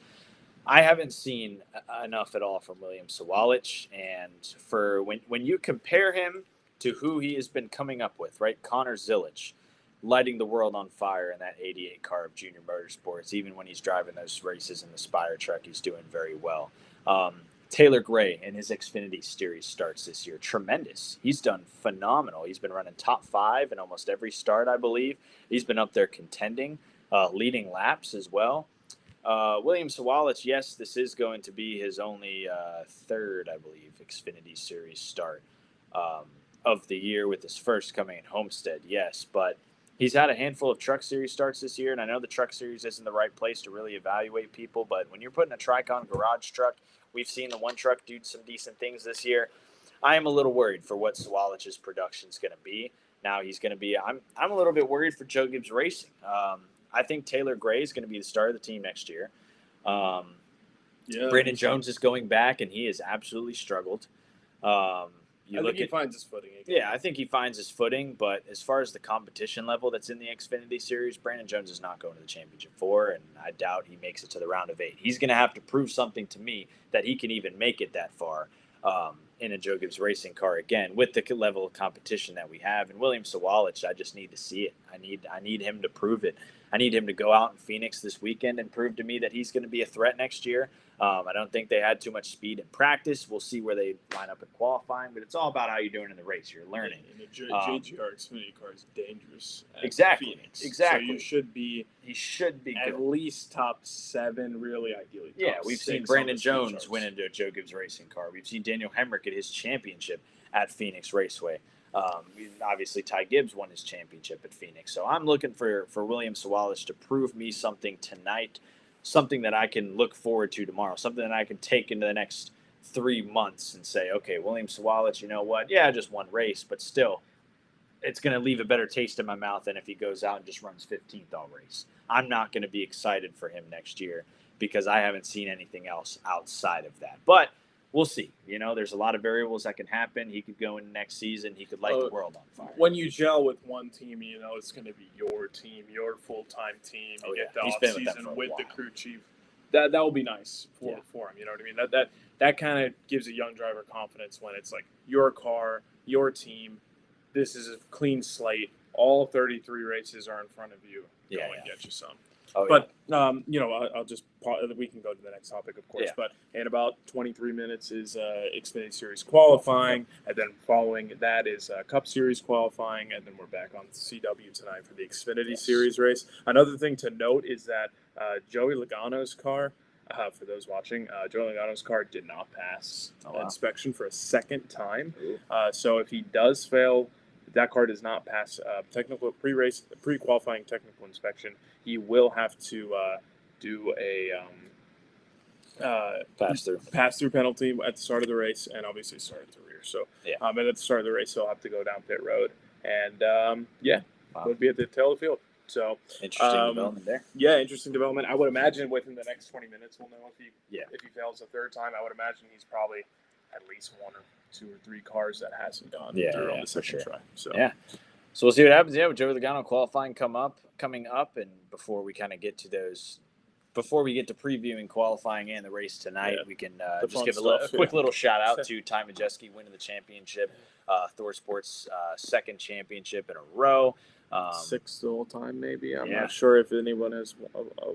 I haven't seen enough at all from William Sawalich, and for when you compare him to who he has been coming up with, right? Connor Zilic, lighting the world on fire in that 88 car of Junior Motorsports. Even when he's driving those races in the Spire truck, he's doing very well. Taylor Gray in his Xfinity Series starts this year, tremendous. He's done phenomenal. He's been running top 5 in almost every start, I believe. He's been up there contending, leading laps as well. William Sawalich, yes, this is going to be his only third, I believe, Xfinity Series start of the year, with his first coming in Homestead, yes. But He's had a handful of Truck Series starts this year, and I know the Truck Series isn't the right place to really evaluate people, but when you're putting a Tricon garage truck, we've seen the one truck do some decent things this year. I am a little worried for what Swalich's production is going to be. Now he's going to be. I'm a little bit worried for Joe Gibbs Racing. I think Taylor Gray is going to be the star of the team next year. Brandon Jones is going back, and he has absolutely struggled. I think he finds his footing again. Yeah, I think he finds his footing. But as far as the competition level that's in the Xfinity Series, Brandon Jones is not going to the Championship 4, and I doubt he makes it to the round of 8. He's going to have to prove something to me that he can even make it that far in a Joe Gibbs Racing car again with the level of competition that we have. And William Sawalich, I just need to see it. I need him to prove it. I need him to go out in Phoenix this weekend and prove to me that he's going to be a threat next year. I don't think they had too much speed in practice. We'll see where they line up in qualifying, but it's all about how you're doing in the race. You're learning. And the JGR Xfinity car is dangerous. Exactly. Phoenix. Exactly. So he should be at least top 7, really ideally. Top we've 6 seen Brandon Jones win into a Joe Gibbs Racing car. We've seen Daniel Hemrick get his championship at Phoenix Raceway. Obviously, Ty Gibbs won his championship at Phoenix. So I'm looking for William Sawalich to prove me something tonight, something that I can look forward to tomorrow, something that I can take into the next 3 months and say, okay, William Sawalich, you know what? Yeah, just one race, but still, it's going to leave a better taste in my mouth than if he goes out and just runs 15th all race. I'm not going to be excited for him next year because I haven't seen anything else outside of that. But we'll see. There's a lot of variables that can happen. He could go in next season. He could light the world on fire. When you gel with one team, it's going to be your team, your full-time team. You get the off-season with the crew chief. That will be nice for him. You know what I mean? That kind of gives a young driver confidence when it's like your car, your team. This is a clean slate. All 33 races are in front of you. Go and get you some. But I'll just we can go to the next topic, of course. Yeah. But in about 23 minutes is Xfinity Series qualifying, and then following that is Cup Series qualifying, and then we're back on CW tonight for the Xfinity Series race. Another thing to note is that Joey Logano's car, for those watching, Joey Logano's car did not pass inspection for a second time. So if he does fail, that car does not pass technical pre-qualifying technical inspection. He will have to do a pass-through penalty at the start of the race, and obviously start at the rear. So, and at the start of the race, he'll have to go down pit road, and would be at the tail of the field. So interesting development there. Yeah, interesting development. I would imagine within the next 20 minutes, we'll know if he fails a third time. I would imagine he's probably at least 1 or 2 or 3 cars that hasn't gone through on the second try. So So we'll see what happens. With Joey Logano qualifying coming up, and before we kind of get to those, before we get to previewing qualifying and the race tonight, we can just give a quick little shout out to Ty Majeski winning the championship, Thor Sports' second championship in a row. 6th all time, maybe. I'm not sure if anyone has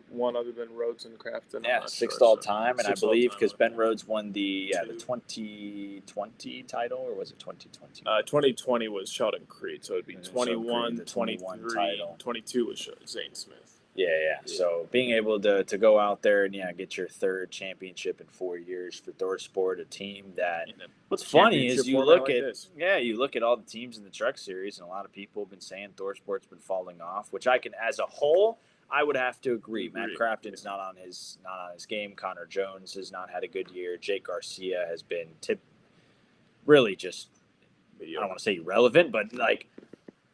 one other than Rhodes and Crafton. 6th all time, and I believe because Ben Rhodes won the 2020 title, or was it 2020? 2020 was Sheldon Creed, so it'd be 21, the 21 23, title. 22 was Zane Smith. Yeah. So being able to go out there and get your 3rd championship in 4 years for Thor Sport, a team that. What's funny is you look at all the teams in the Truck Series, and a lot of people have been saying Thor Sport's been falling off, which I can, as a whole, I would have to agree. Matt Crafton's not on his game. Connor Jones has not had a good year. Jake Garcia has been really just. I don't want to say irrelevant, but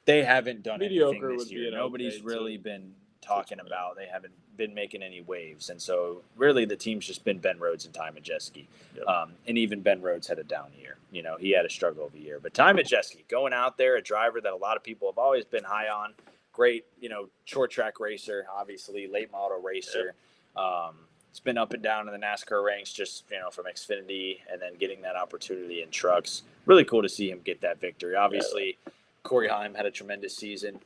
they haven't done anything this year. Nobody's really been talking about. They haven't been making any waves, and so really the team's just been Ben Rhodes and Ty Majeski. And even Ben Rhodes had a down year. He had a struggle of a year, but Ty Majeski going out there, a driver that a lot of people have always been high on. Great, short track racer, obviously late model racer. It's been up and down in the NASCAR ranks, just from Xfinity, and then getting that opportunity in trucks. Really cool to see him get that victory. Obviously, Corey Heim had a tremendous season.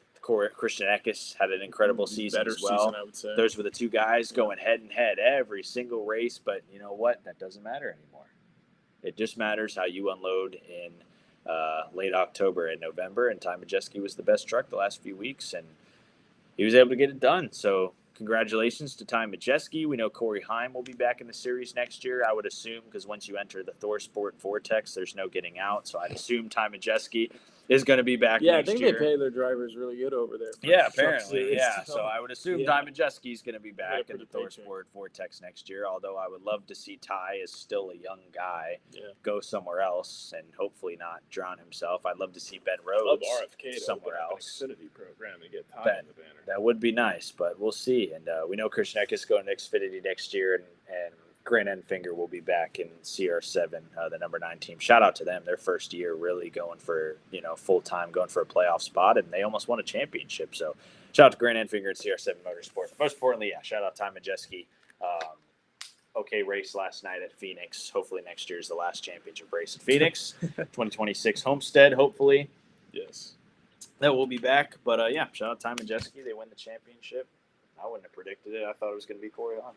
Christian Eckes had an incredible season as well. Season, I would say. Those were the two guys going head and head every single race, but you know what? That doesn't matter anymore. It just matters how you unload in late October and November, and Ty Majeski was the best truck the last few weeks, and he was able to get it done. So congratulations to Ty Majeski. We know Corey Heim will be back in the series next year, I would assume, because once you enter the Thor Sport Vortex, there's no getting out. So I'd assume Ty Majeski is going to be back Yeah, I next think year. they pay their drivers really good over there. Yeah, Truck apparently. series, Yeah, so I would assume Ty Majeski's going to be back in the pretty ThorSport Vortex next year, although I would love to see Ty, is still a young guy, go somewhere else and hopefully not drown himself. I'd love to see Ben Rhodes RFK somewhere else. An Xfinity program and get Ty in the banner. That would be nice, but we'll see. And we know Christian Eckes is going to Xfinity next year, and Grant Enfinger will be back in CR7, the number 9 team. Shout out to them. Their first year really going for, full time, going for a playoff spot, and they almost won a championship. So shout out to Grant Enfinger and CR7 Motorsport. Most importantly, shout out Ty Majeski. Okay race last night at Phoenix. Hopefully next year is the last championship race at Phoenix. 2026 Homestead, hopefully. Yes. That will be back. But, shout out Ty Majeski. They win the championship. I wouldn't have predicted it. I thought it was going to be Corey Heim.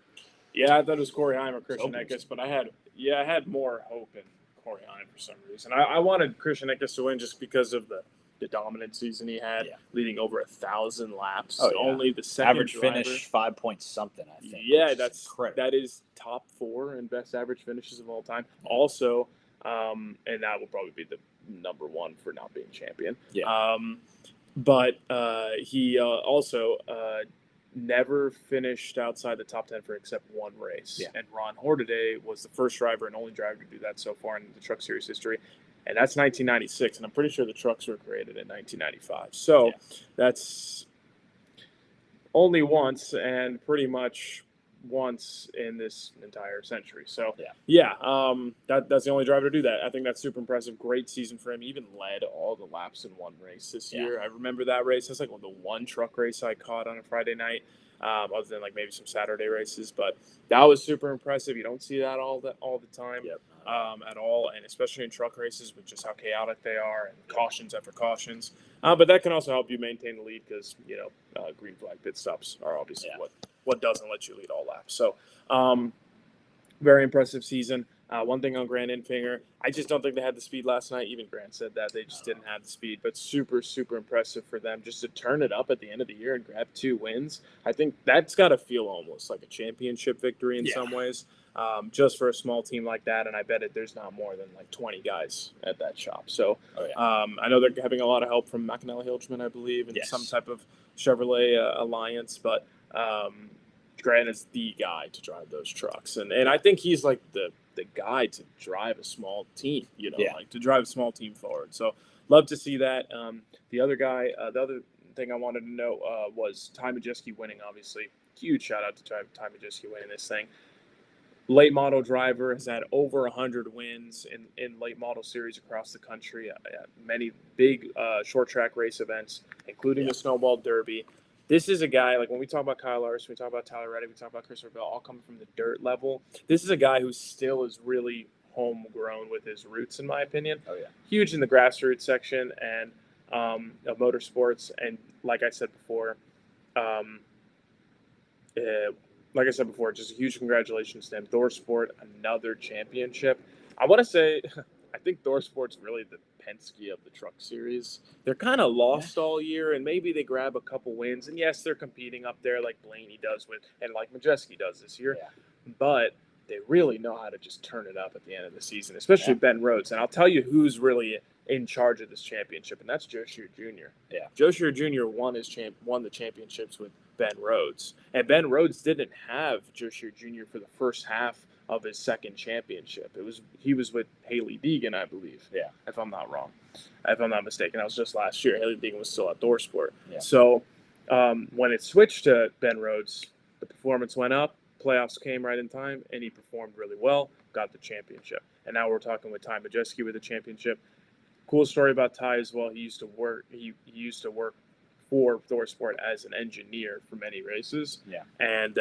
Yeah, I thought it was Corey Heim or Christian Eckes, but I had more hope in Corey Heim for some reason. I wanted Christian Eckes to win just because of the dominant season he had, leading over 1,000 laps. Only the second average finish 5 point something, I think. Yeah, that is top 4 in best average finishes of all time. Also, and that will probably be the number 1 for not being champion. Yeah. But he also never finished outside the top 10 for except one race. Yeah. And Ron Hornaday was the first driver and only driver to do that so far in the Truck Series history. And that's 1996. And I'm pretty sure the trucks were created in 1995. So that's only once and pretty much once in this entire century. So, that's the only driver to do that. I think that's super impressive. Great season for him. He even led all the laps in one race this year. I remember that race. That's like the one truck race I caught on a Friday night, other than like maybe some Saturday races. But that was super impressive. You don't see that all the time at all, and especially in truck races with just how chaotic they are and cautions after cautions. But that can also help you maintain the lead because, green flag pit stops are obviously what doesn't let you lead all laps. So, very impressive season. One thing on Grant Enfinger, I just don't think they had the speed last night. Even Grant said that they just didn't have the speed, but super, super impressive for them just to turn it up at the end of the year and grab 2 wins. I think that's got to feel almost like a championship victory in some ways, just for a small team like that. And I bet there's not more than like 20 guys at that shop. So I know they're having a lot of help from McAnally Hilchman, I believe, and some type of Chevrolet alliance, but Grant is the guy to drive those trucks. And I think he's like the guy to drive a small team, like to drive a small team forward. So love to see that. The other thing I wanted to know was Ty Majeski winning, obviously. Huge shout out to Ty Majeski winning this thing. Late model driver, has had over 100 wins in late model series across the country, many big short track race events, including the Snowball Derby. This is a guy, like when we talk about Kyle Larson, we talk about Tyler Reddick, we talk about Christopher Bell, all coming from the dirt level. This is a guy who still is really homegrown with his roots, in my opinion. Huge in the grassroots section and of motorsports. And like I said before, just a huge congratulations to him. ThorSport, another championship. I want to say, I think ThorSport's really the Penske of the truck series. They're kind of lost all year, and maybe they grab a couple wins. And yes, they're competing up there like Blaney does and like Majeski does this year. But they really know how to just turn it up at the end of the season, especially Ben Rhodes. And I'll tell you who's really in charge of this championship, and that's Joe Shear Jr. Joe Shear Jr. won the championships with Ben Rhodes, and Ben Rhodes didn't have Joe Shear Jr. for the first half of his second championship. He was with Haley Deegan, I believe. If I'm not mistaken, that was just last year. Haley Deegan was still at ThorSport. So when it switched to Ben Rhodes, the performance went up. Playoffs came right in time, and he performed really well, got the championship. And now we're talking with Ty Majeski with the championship. Cool story about Ty as well. He used to work for ThorSport as an engineer for many races. And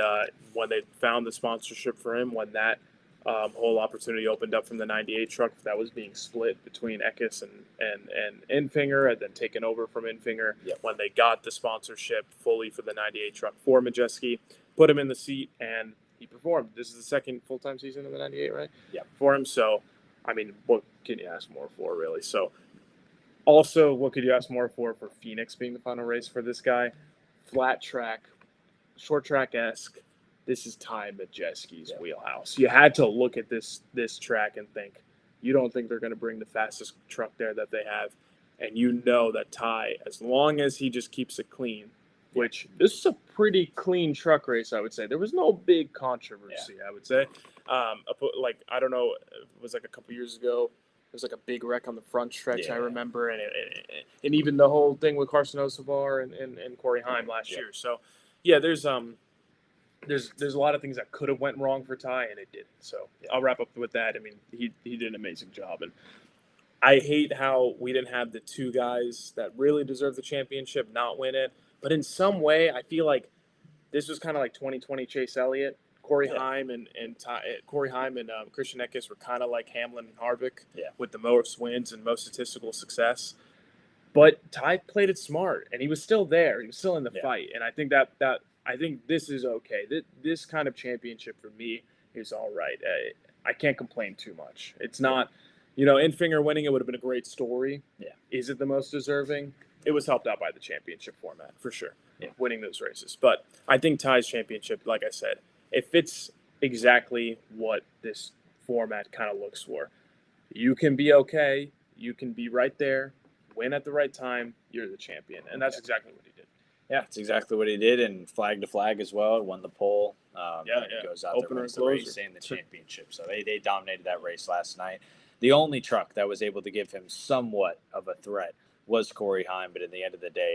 when they found the sponsorship for him, when that whole opportunity opened up from the 98 truck that was being split between Eckes and Enfinger and then taken over from Enfinger, when they got the sponsorship fully for the 98 truck for Majeski, put him in the seat, and he performed. This is the second full-time season of the 98, right? For him. So, I mean, what can you ask more for, really? So, also, what could you ask more for Phoenix being the final race for this guy? Flat track, short track-esque. This is Ty Majeski's wheelhouse. You had to look at this track and think, you don't think they're going to bring the fastest truck there that they have? and you know that Ty, as long as he just keeps it clean, which this is a pretty clean truck race, I would say. There was no big controversy, I would say. Like, I don't know, it was like a couple years ago. There was like a big wreck on the front stretch, I remember, and even the whole thing with Carson Osavar and Corey Heim last year. So, yeah, there's a lot of things that could have went wrong for Ty, and it didn't. So I'll wrap up with that. I mean, he did an amazing job, and I hate how we didn't have the two guys that really deserve the championship not win it. But in some way, I feel like this was kind of like 2020 Chase Elliott. Corey Heim and Christian Eckes were kind of like Hamlin and Harvick with the most wins and most statistical success. But Ty played it smart, and he was still there. He was still in the fight, and I think that I think this is okay. This kind of championship for me is all right. I can't complain too much. It's not, Infinger winning it would have been a great story. Yeah. Is it the most deserving? It was helped out by the championship format for sure. Yeah. Winning those races, but I think Ty's championship, like I said, it fits exactly what this format kind of looks for. You can be okay. You can be right there, win at the right time. You're the champion, and that's exactly what he did. Yeah, it's exactly what he did, and flag to flag as well. Won the pole. Goes out there, wins the race and the championship. So they dominated that race last night. The only truck that was able to give him somewhat of a threat was Corey Heim, but at the end of the day,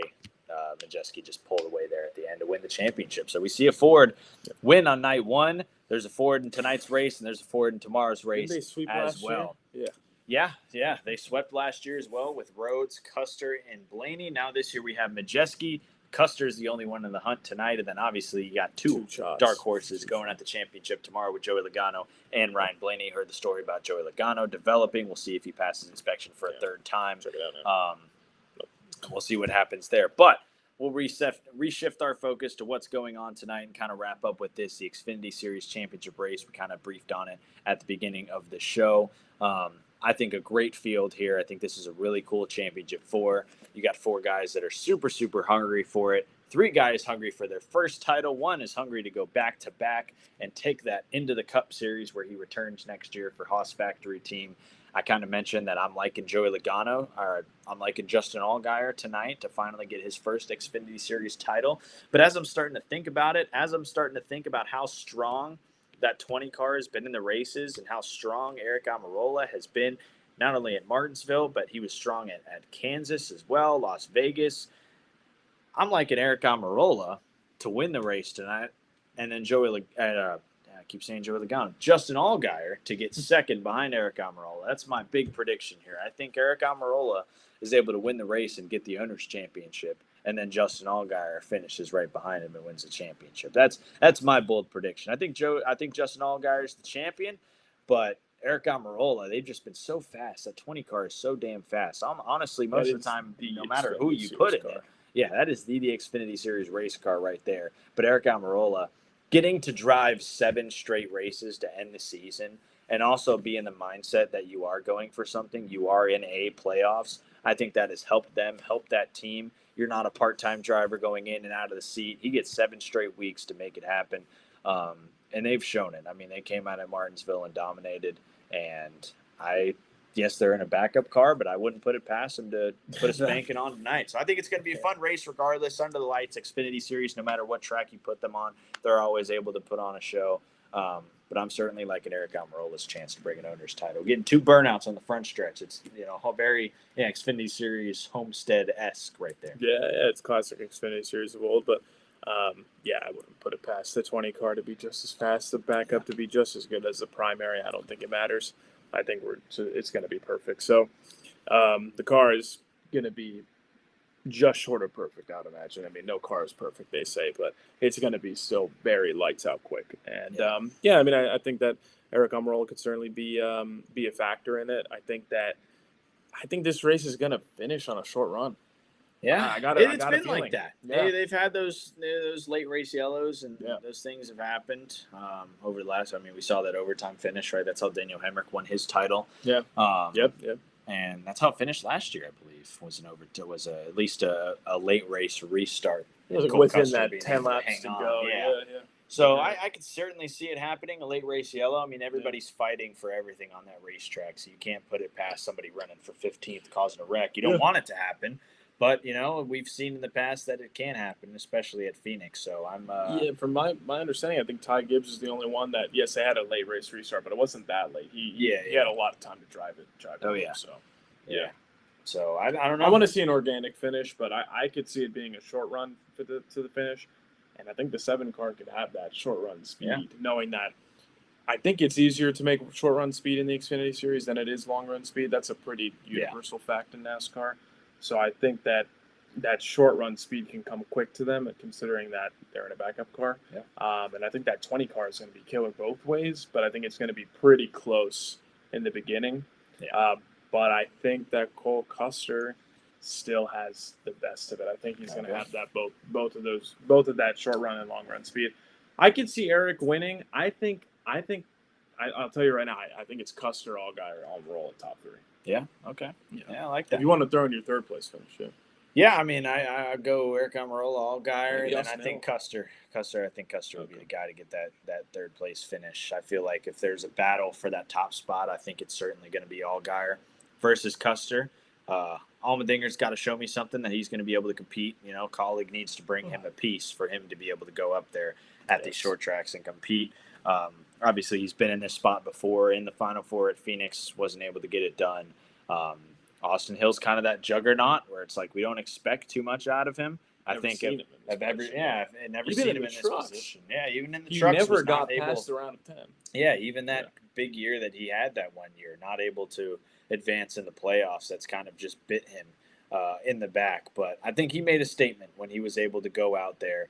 Majeski just pulled away there at the end to win the championship. So we see a Ford win on night one. There's a Ford in tonight's race, and there's a Ford in tomorrow's race as well. Yeah, they swept last year as well with Rhodes, Custer, and Blaney. Now this year we have Majeski. Custer's the only one in the hunt tonight, and then obviously you got two dark horses going at the championship tomorrow with Joey Logano and Ryan Blaney. Heard the story about Joey Logano developing. We'll see if he passes inspection for a third time. Check it out, we'll see what happens there. But we'll reshift our focus to what's going on tonight and kind of wrap up with this, the Xfinity Series Championship race. We kind of briefed on it at the beginning of the show. I think a great field here. I think this is a really cool championship four. You got four guys that are super, super hungry for it. Three guys hungry for their first title. One is hungry to go back-to-back and take that into the Cup Series where he returns next year for Haas Factory Team. I kind of mentioned that I'm liking Joey Logano, or I'm liking Justin Allgaier tonight to finally get his first Xfinity Series title. But as I'm starting to think about it, how strong that 20 car has been in the races and how strong Eric Almirola has been, not only at Martinsville, but he was strong at Kansas as well, Las Vegas. I'm liking Eric Almirola to win the race tonight, and then I keep saying Joey Logano, Justin Allgaier to get second behind Eric Almirola. That's my big prediction here. I think Eric Almirola is able to win the race and get the Owners' Championship, and then Justin Allgaier finishes right behind him and wins the championship. That's my bold prediction. I think Justin Allgaier is the champion, but Eric Almirola, they've just been so fast. That 20 car is so damn fast. Honestly, most of the time, no matter who you put in it, that is the Xfinity Series race car right there. But Eric Almirola, getting to drive 7 straight races to end the season and also be in the mindset that you are going for something, you are in playoffs, I think that has helped them, helped that team. You're not a part-time driver going in and out of the seat. He gets 7 straight weeks to make it happen, and they've shown it. I mean, they came out at Martinsville and dominated, and yes, they're in a backup car, but I wouldn't put it past them to put a spanking on tonight. So I think it's going to be a fun race regardless. Under the lights, Xfinity Series, no matter what track you put them on, they're always able to put on a show. But I'm certainly liking Eric Almirola's chance to bring an owner's title. Getting 2 burnouts on the front stretch. It's very Xfinity Series Homestead-esque right there. Yeah, it's classic Xfinity Series of old, but I wouldn't put it past the 20 car to be just as fast, the backup to be just as good as the primary. I don't think it matters. I think it's going to be perfect. So the car is going to be just short of perfect, I would imagine. I mean, no car is perfect, they say, but it's going to be still very lights out quick. And I think that Eric Almirola could certainly be a factor in it. I think this race is going to finish on a short run. Yeah, it's been like that. Yeah. They've had those late race yellows, and those things have happened over the last. I mean, we saw that overtime finish, right? That's how Daniel Hemrick won his title. Yeah. Yep. And that's how it finished last year, I believe. Was at least a late race restart. It was within that 10 laps to go. Yeah. So I could certainly see it happening, a late race yellow. I mean, everybody's fighting for everything on that racetrack, so you can't put it past somebody running for 15th causing a wreck. You don't want it to happen, but, we've seen in the past that it can happen, especially at Phoenix. So I'm Yeah, from my understanding, I think Ty Gibbs is the only one that, yes, they had a late race restart, but it wasn't that late. He had a lot of time to drive it. Oh, yeah. So, yeah. So I don't know. I want to see an organic finish, but I could see it being a short run to the finish. And I think the 7 car could have that short run speed, knowing that I think it's easier to make short run speed in the Xfinity Series than it is long run speed. That's a pretty universal fact in NASCAR. So I think that short run speed can come quick to them, considering that they're in a backup car. Yeah. And I think that 20 car is going to be killer both ways, but I think it's going to be pretty close in the beginning. Yeah. But I think that Cole Custer still has the best of it. I think he's going to have that both of that short run and long run speed. I could see Eric winning. I'll tell you right now, I think it's Custer, Allgaier, all roll at top 3. Yeah. Okay. Yeah, I like that. If you want to throw in your third place finish, Yeah, I mean, I go Eric Almirola, Allgaier, and I think Custer. I think Custer would be the guy to get that third place finish. I feel like if there's a battle for that top spot, I think it's certainly going to be Allgaier versus Custer. Allmendinger's got to show me something that he's going to be able to compete. Colleague needs to bring him a piece for him to be able to go up there at these short tracks and compete. Obviously, he's been in this spot before in the Final Four at Phoenix, wasn't able to get it done. Austin Hill's kind of that juggernaut where it's like we don't expect too much out of him. I've never seen him in this position. Yeah, even in the trucks, he never got past the round of 10. Yeah, even that big year that he had that one year, not able to advance in the playoffs. That's kind of just bit him in the back. But I think he made a statement when he was able to go out there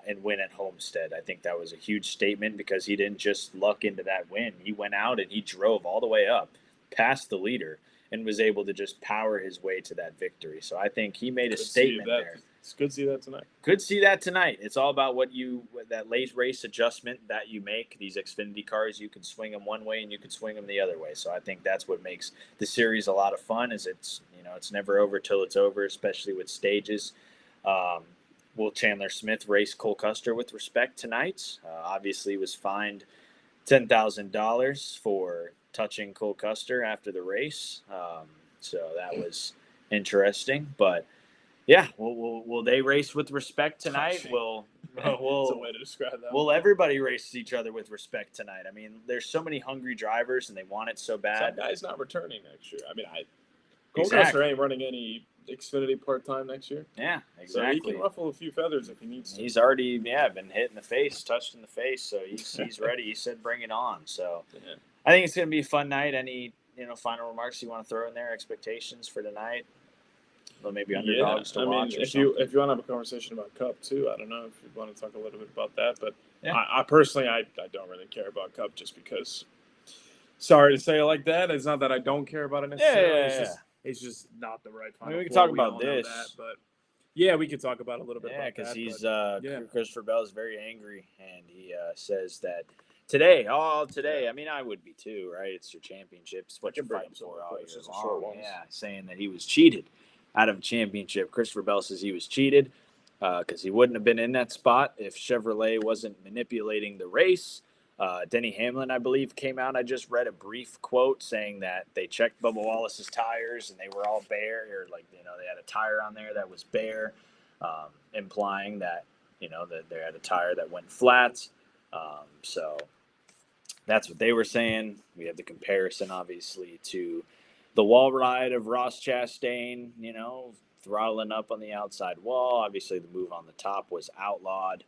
and win at Homestead. I think that was a huge statement because he didn't just luck into that win. He went out and he drove all the way up past the leader and was able to just power his way to that victory. So I think he made a statement there. It's good to see that tonight. Could see that tonight. It's all about that late race adjustment that you make. These Xfinity cars, you can swing them one way and you can swing them the other way. So I think that's what makes the series a lot of fun. Is it's never over till it's over, especially with stages. Will Chandler Smith race Cole Custer with respect tonight? Obviously, was fined $10,000 for touching Cole Custer after the race. So that was interesting. But yeah, will they race with respect tonight? Will that's a way to describe that. Will everybody race each other with respect tonight? I mean, there's so many hungry drivers and they want it so bad. That guy's not returning next year. I mean, Cole Custer ain't running any Xfinity part-time next year. Yeah, exactly. So he can ruffle a few feathers if he needs to. He's already been hit in the face, touched in the face, so he's ready. He said bring it on. So I think it's going to be a fun night. Any final remarks you want to throw in there, expectations for tonight? Well, maybe underdogs to watch or something. If you want to have a conversation about Cup too, I don't know if you want to talk a little bit about that, but I personally don't really care about Cup just because. Sorry to say it like that. It's not that I don't care about it necessarily. It's just not the right final. We can talk about this, but we could talk about it a little bit. Yeah, because Christopher Bell is very angry, and he says that today. I mean, I would be too, right? It's your championship. It's what you're fighting for all year long. Yeah, saying that he was cheated out of a championship. Christopher Bell says he was cheated because he wouldn't have been in that spot if Chevrolet wasn't manipulating the race. Denny Hamlin, I believe, came out. I just read a brief quote saying that they checked Bubba Wallace's tires and they were all bare, or they had a tire on there that was bare, implying that that they had a tire that went flat. So that's what they were saying. We have the comparison, obviously, to the wall ride of Ross Chastain, throttling up on the outside wall. Obviously, the move on the top was outlawed.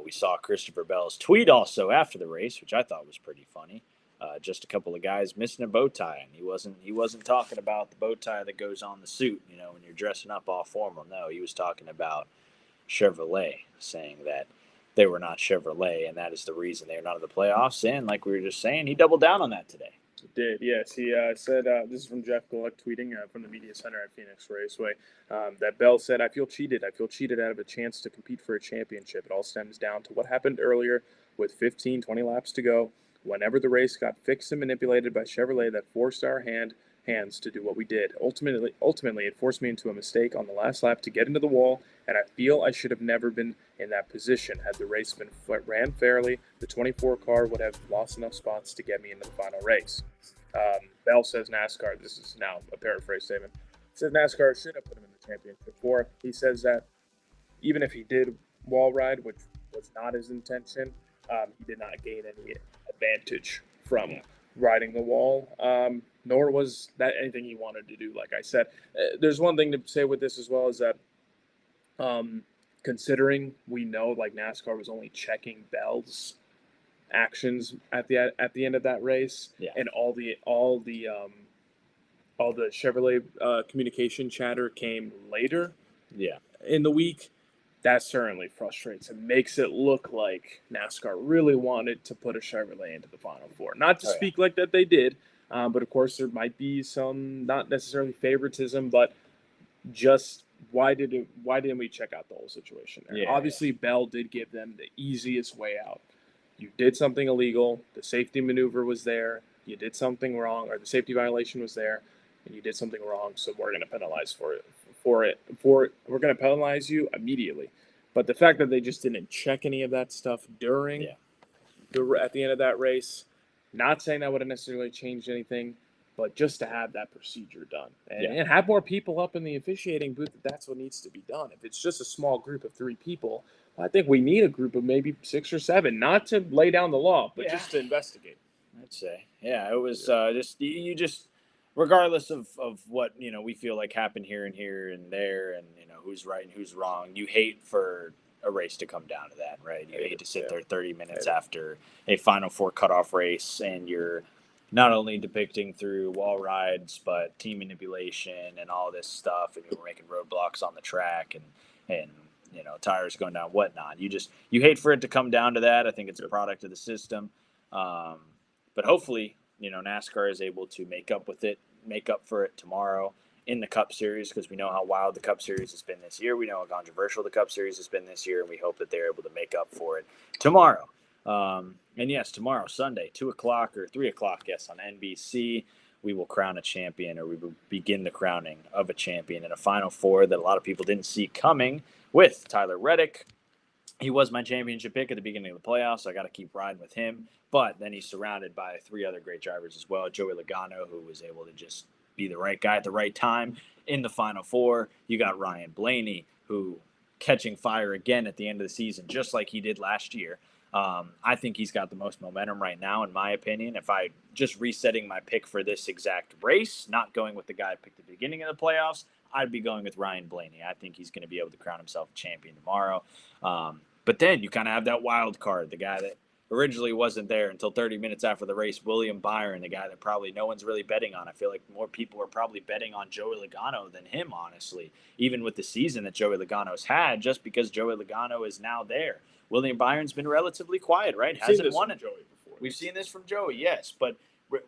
We saw Christopher Bell's tweet also after the race, which I thought was pretty funny. Just a couple of guys missing a bow tie, and he wasn't talking about the bow tie that goes on the suit, when you're dressing up all formal. No, he was talking about Chevrolet, saying that they were not Chevrolet, and that is the reason they're not in the playoffs. And like we were just saying, he doubled down on that today. He did, yes. He said, this is from Jeff Gluck tweeting from the media center at Phoenix Raceway, that Bell said, I feel cheated out of a chance to compete for a championship. It all stems down to what happened earlier with 15, 20 laps to go. Whenever the race got fixed and manipulated by Chevrolet that forced our hand hands to do what we did. Ultimately, it forced me into a mistake on the last lap to get into the wall, and I feel I should have never been in that position. Had the race been ran fairly, the 24 car would have lost enough spots to get me into the final race. Bell says NASCAR, this is now a paraphrase statement, says NASCAR should have put him in the championship 4. He says that even if he did wall ride, which was not his intention, he did not gain any advantage from riding the wall, nor was that anything he wanted to do. Like I said, there's one thing to say with this as well is that considering we know like NASCAR was only checking Bell's actions at the end of that race, and all the Chevrolet communication chatter came later in the week. That certainly frustrates and makes it look like NASCAR really wanted to put a Chevrolet into the Final Four. Not to speak like that they did, but of course there might be some, not necessarily favoritism, but just why didn't we check out the whole situation there? Obviously, Bell did give them the easiest way out. You did something illegal. The safety maneuver was there. You did something wrong, or the safety violation was there, and you did something wrong. So we're going to penalize we're going to penalize you immediately. But the fact that they just didn't check any of that stuff at the end of that race, not saying that would have necessarily changed anything, but just to have that procedure done and have more people up in the officiating booth, that's what needs to be done. If it's just a small group of 3 people, I think we need a group of maybe 6 or 7, not to lay down the law, but just to investigate. I'd say, it was just regardless of what we feel like happened here and there, and who's right and who's wrong. You hate for a race to come down to that, right? You hate to sit there 30 minutes after a Final Four cutoff race, and you're not only depicting through wall rides, but team manipulation and all this stuff, and you're making roadblocks on the track and tires going down, whatnot. You hate for it to come down to that. I think it's a product of the system, but hopefully, NASCAR is able to make up for it tomorrow in the Cup Series, because we know how wild the Cup Series has been this year. We know how controversial the Cup Series has been this year, and we hope that they're able to make up for it tomorrow. And yes, tomorrow, Sunday, 2 o'clock or 3 o'clock, on NBC, we will crown a champion, or we will begin the crowning of a champion in a Final Four that a lot of people didn't see coming with Tyler Reddick. He was my championship pick at the beginning of the playoffs, so I got to keep riding with him. But then he's surrounded by 3 other great drivers as well. Joey Logano, who was able to just be the right guy at the right time in the Final Four. You got Ryan Blaney, who catching fire again at the end of the season, just like he did last year. I think he's got the most momentum right now, in my opinion. If I just resetting my pick for this exact race, not going with the guy I picked at the beginning of the playoffs, I'd be going with Ryan Blaney. I think he's going to be able to crown himself champion tomorrow. But then you kind of have that wild card, the guy that originally wasn't there until 30 minutes after the race, William Byron, the guy that probably no one's really betting on. I feel like more people are probably betting on Joey Logano than him, honestly, even with the season that Joey Logano's had, just because Joey Logano is now there. William Byron's been relatively quiet, right? Hasn't won it. We've seen this from Joey, yes, but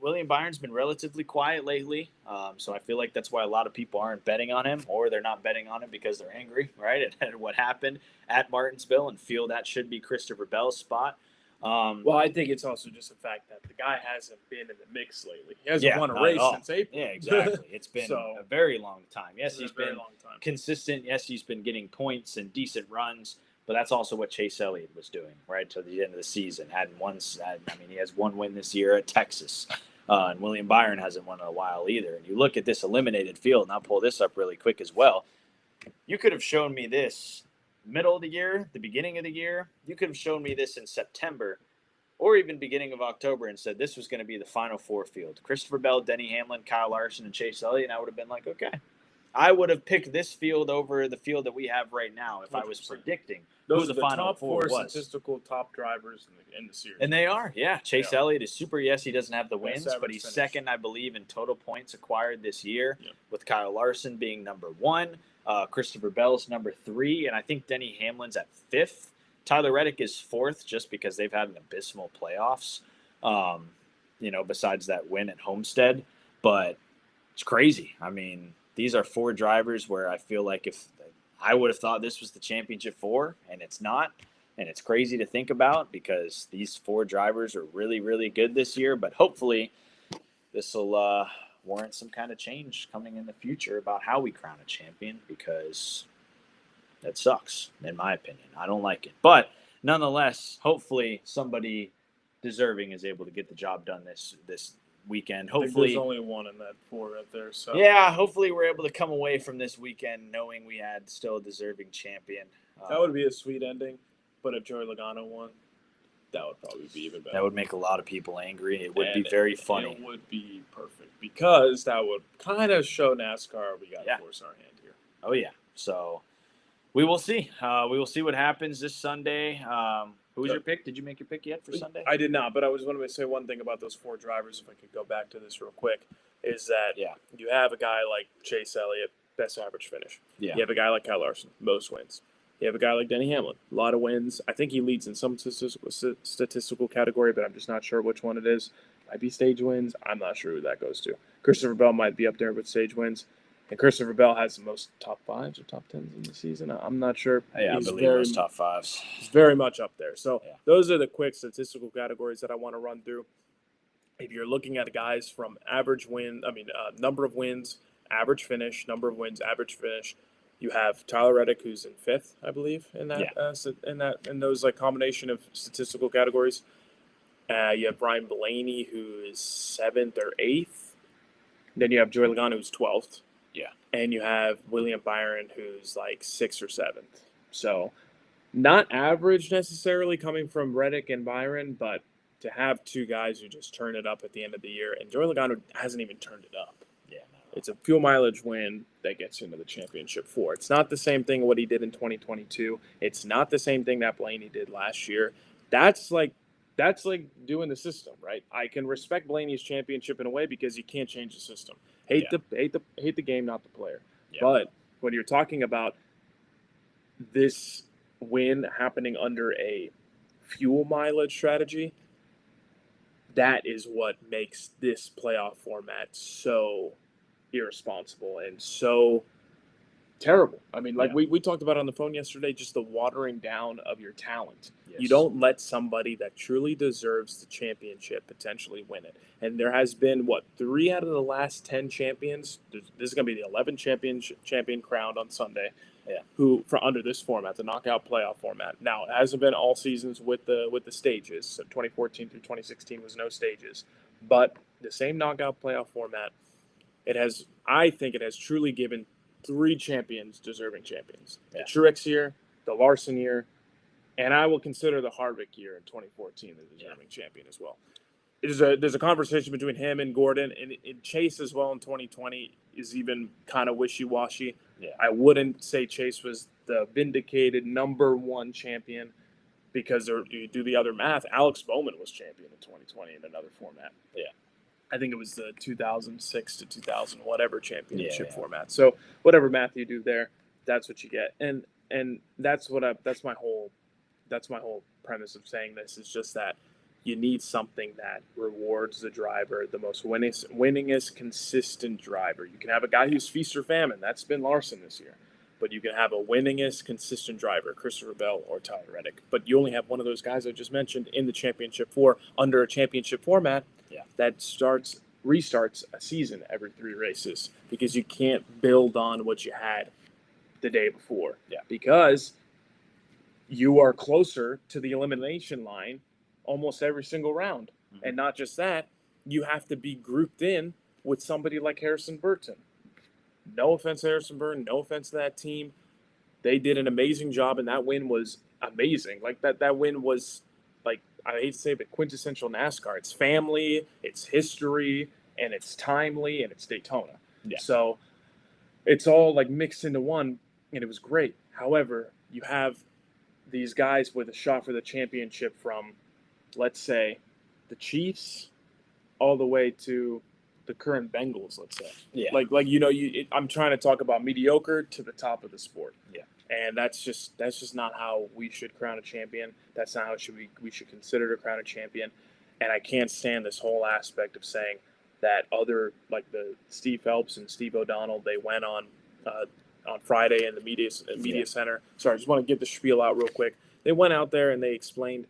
William Byron's been relatively quiet lately, so I feel like that's why a lot of people aren't betting on him, or they're not betting on him because they're angry, right, at what happened at Martinsville, and feel that should be Christopher Bell's spot. Well, I think it's also just the fact that the guy hasn't been in the mix lately. He hasn't won a race since April. Yeah, exactly. It's been a very long time. Yes, he's been consistent. Yes, he's been getting points and decent runs. But that's also what Chase Elliott was doing, right, to the end of the season. He has 1 win this year at Texas. And William Byron hasn't won in a while either. And you look at this eliminated field, and I'll pull this up really quick as well. You could have shown me this middle of the year, the beginning of the year. You could have shown me this in September or even beginning of October and said this was going to be the Final Four field. Christopher Bell, Denny Hamlin, Kyle Larson, and Chase Elliott. And I would have been like, okay. I would have picked this field over the field that we have right now if 100%. I was predicting those who are the Final top Four was. Statistical top drivers in the series. And they are, Chase Elliott is super. Yes, he doesn't have the wins, but he's second, I believe, in total points acquired this year, with Kyle Larson being number 1, Christopher Bell's number 3, and I think Denny Hamlin's at 5th. Tyler Reddick is 4th just because they've had an abysmal playoffs, besides that win at Homestead. But it's crazy. I mean, these are 4 drivers where I feel like if I would have thought this was the championship 4, and it's not. And it's crazy to think about because these 4 drivers are really, really good this year. But hopefully this will warrant some kind of change coming in the future about how we crown a champion, because that sucks, in my opinion. I don't like it. But nonetheless, hopefully somebody deserving is able to get the job done this weekend. Hopefully, there's only one in that 4 right there. So yeah, hopefully we're able to come away from this weekend knowing we had still a deserving champion. That would be a sweet ending. But if Joey Logano won, that would probably be even better. That would make a lot of people angry. It would be very funny. It would be perfect because that would kind of show NASCAR we got to force our hand here. Oh, yeah. So we will see. We will see what happens this Sunday. Who was your pick? Did you make your pick yet for Sunday? I did not, but I was wanting to say one thing about those 4 drivers, if I could go back to this real quick, is that you have a guy like Chase Elliott, best average finish. Yeah. You have a guy like Kyle Larson, most wins. You have a guy like Denny Hamlin, a lot of wins. I think he leads in some statistical category, but I'm just not sure which one it is. Might be stage wins. I'm not sure who that goes to. Christopher Bell might be up there with stage wins. And Christopher Bell has the most top 5s or top 10s in the season. I'm not sure. Yeah, I believe it was top 5s. He's very much up there. So those are the quick statistical categories that I want to run through. If you're looking at guys from number of wins, average finish, number of wins, average finish, you have Tyler Reddick, who's in 5th, I believe, in that in those combination of statistical categories. You have Brian Blaney, who is 7th or 8th. Then you have Joey Logano, who's 12th. Yeah. And you have William Byron, who's like 6th or 7th. So not average necessarily coming from Reddick and Byron, but to have 2 guys who just turn it up at the end of the year. And Joey Logano hasn't even turned it up. Yeah. It's a fuel mileage win that gets into the championship 4. It's not the same thing what he did in 2022. It's not the same thing that Blaney did last year. That's like doing the system, right? I can respect Blaney's championship in a way because you can't change the system. Hate the game, not the player. Yeah. But when you're talking about this win happening under a fuel mileage strategy, that is what makes this playoff format so irresponsible and so terrible. I mean, we talked about on the phone yesterday, just the watering down of your talent. Yes. You don't let somebody that truly deserves the championship potentially win it. And there has been, 3 out of the last 10 champions. This is going to be the 11th champion crowned on Sunday. Yeah. Who for under this format, the knockout playoff format. Now, it hasn't been all seasons with the stages. So 2014 through 2016 was no stages, but the same knockout playoff format. I think it has truly given 3 champions deserving champions. Yeah. The Truex year, the Larson year, and I will consider the Harvick year in 2014 the deserving champion as well. There's a conversation between him and Gordon, and Chase as well in 2020 is even kind of wishy-washy. Yeah. I wouldn't say Chase was the vindicated number 1 champion because you do the other math. Alex Bowman was champion in 2020 in another format. Yeah. I think it was the 2006 to 2000 whatever championship format. So whatever math you do there, that's what you get. And that's my whole premise of saying this is just that you need something that rewards the driver, the most winningest consistent driver. You can have a guy who's feast or famine. That's been Larson this year. But you can have a winningest consistent driver, Christopher Bell or Tyler Reddick. But you only have one of those guys I just mentioned in the championship 4 under a championship format. That restarts a season every 3 races because you can't build on what you had the day before. Yeah. Because you are closer to the elimination line almost every single round. Mm-hmm. And not just that, you have to be grouped in with somebody like Harrison Burton. No offense to Harrison Burton, no offense to that team. They did an amazing job, and that win was amazing. Like that win was, like, I hate to say it, but quintessential NASCAR. It's family, it's history, and it's timely, and it's Daytona. Yeah. So it's all like mixed into one, and it was great. However, you have these guys with a shot for the championship from, let's say, the Chiefs all the way to the current Bengals, let's say. Yeah. I'm trying to talk about mediocre to the top of the sport. Yeah. And that's just not how we should crown a champion. That's not how we should consider to crown a champion. And I can't stand this whole aspect of saying that other, like the Steve Phelps and Steve O'Donnell, they went on Friday in the media center. Sorry, I just want to get the spiel out real quick. They went out there and they explained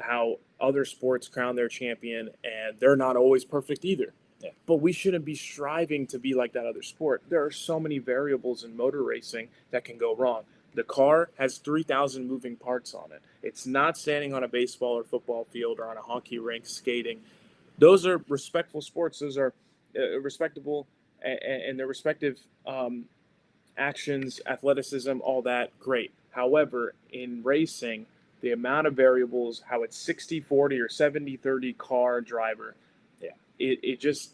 how other sports crown their champion, and they're not always perfect either. Yeah. But we shouldn't be striving to be like that other sport. There are so many variables in motor racing that can go wrong. The car has 3,000 moving parts on it. It's not standing on a baseball or football field or on a hockey rink skating. Those are respectful sports. Those are respectable and their respective actions, athleticism, all that, great. However, in racing, the amount of variables, how it's 60-40 or 70-30 car driver, yeah, it just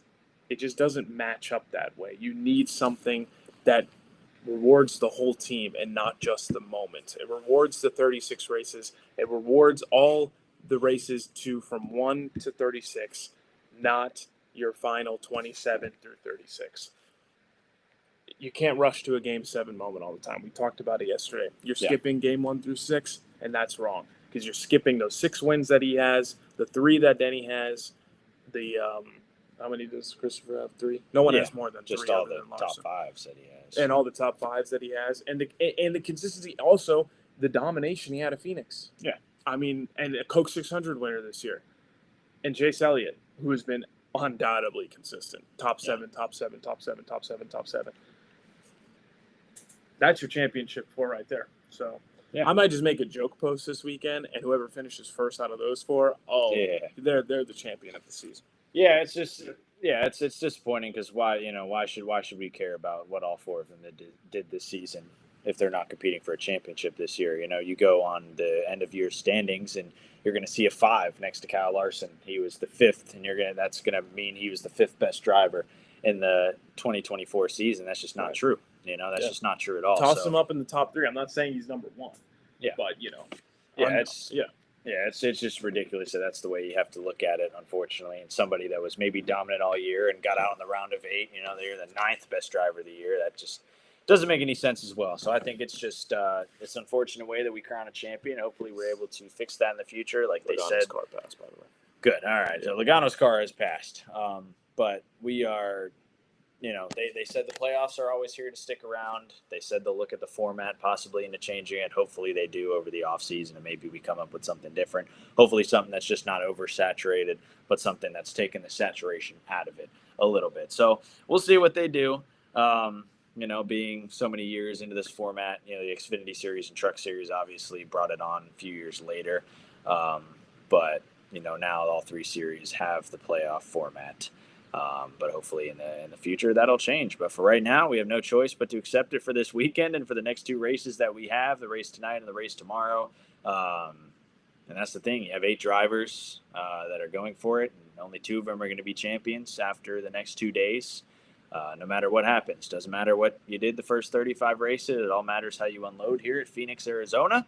doesn't match up that way. You need something that rewards the whole team and not just the moment. It rewards the 36 races. It rewards all the races from 1 to 36, not your final 27 through 36. You can't rush to a game 7 moment all the time. We talked about it yesterday. You're skipping game 1 through 6, and that's wrong because you're skipping those 6 wins that he has, the 3 that Denny has, the how many does Christopher have? 3? No one has more than 3. Just all the top 5s that he has, and all the top 5s that he has, and the consistency. Also, the domination he had at Phoenix. Yeah, I mean, and a Coke 600 winner this year, and Chase Elliott, who has been undoubtedly consistent, top 7, top 7, top 7, top 7, top 7. That's your championship 4 right there. So I might just make a joke post this weekend, and whoever finishes first out of those 4, they're the champion of the season. Yeah, it's just it's disappointing because why should we care about what all 4 of them did this season if they're not competing for a championship this year? You go on the end of year standings and you're going to see a 5 next to Kyle Larson. He was the 5th, and that's going to mean he was the 5th best driver in the 2024 season. That's just not true. That's just not true at all. Toss him up in the top 3. I'm not saying he's number 1. Yeah, but it's just ridiculous that that's the way you have to look at it, unfortunately. And somebody that was maybe dominant all year and got out in the round of 8, they're the 9th best driver of the year. That just doesn't make any sense as well. So I think it's just it's an unfortunate way that we crown a champion. Hopefully we're able to fix that in the future. Like they said, car passed, by the way. Good. All right. So Logano's car has passed. But we are, they said the playoffs are always here to stick around. They said they'll look at the format possibly into changing it. Hopefully they do over the offseason, and maybe we come up with something different. Hopefully something that's just not oversaturated, but something that's taken the saturation out of it a little bit. So we'll see what they do. Being so many years into this format, the Xfinity Series and Truck Series obviously brought it on a few years later. But now all 3 series have the playoff format. But hopefully in the future that'll change. But for right now, we have no choice but to accept it for this weekend and for the next 2 races that we have, the race tonight and the race tomorrow. And that's the thing. You have 8 drivers that are going for it, and only 2 of them are going to be champions after the next 2 days. No matter what happens. Doesn't matter what you did the first 35 races. It all matters how you unload here at Phoenix, Arizona.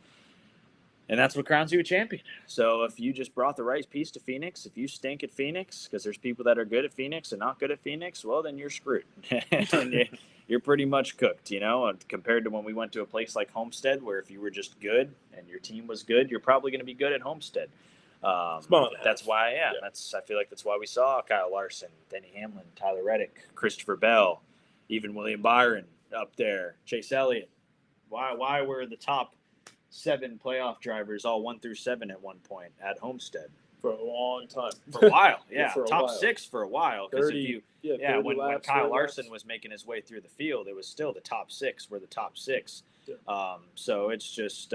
And that's what crowns you a champion. So if you just brought the right piece to Phoenix, if you stink at Phoenix, because there's people that are good at Phoenix and not good at Phoenix, well, then you're screwed. And you're pretty much cooked, compared to when we went to a place like Homestead, where if you were just good and your team was good, you're probably going to be good at Homestead. That's why, I feel like that's why we saw Kyle Larson, Denny Hamlin, Tyler Reddick, Christopher Bell, even William Byron up there, Chase Elliott. Why were the top 7 playoff drivers all 1 through 7 at one point at Homestead for a long time, for a while, for a top while. 6 for a while. Because when Kyle Larson was making his way through the field, it was still the top 6 were the top 6. Yeah. So it's just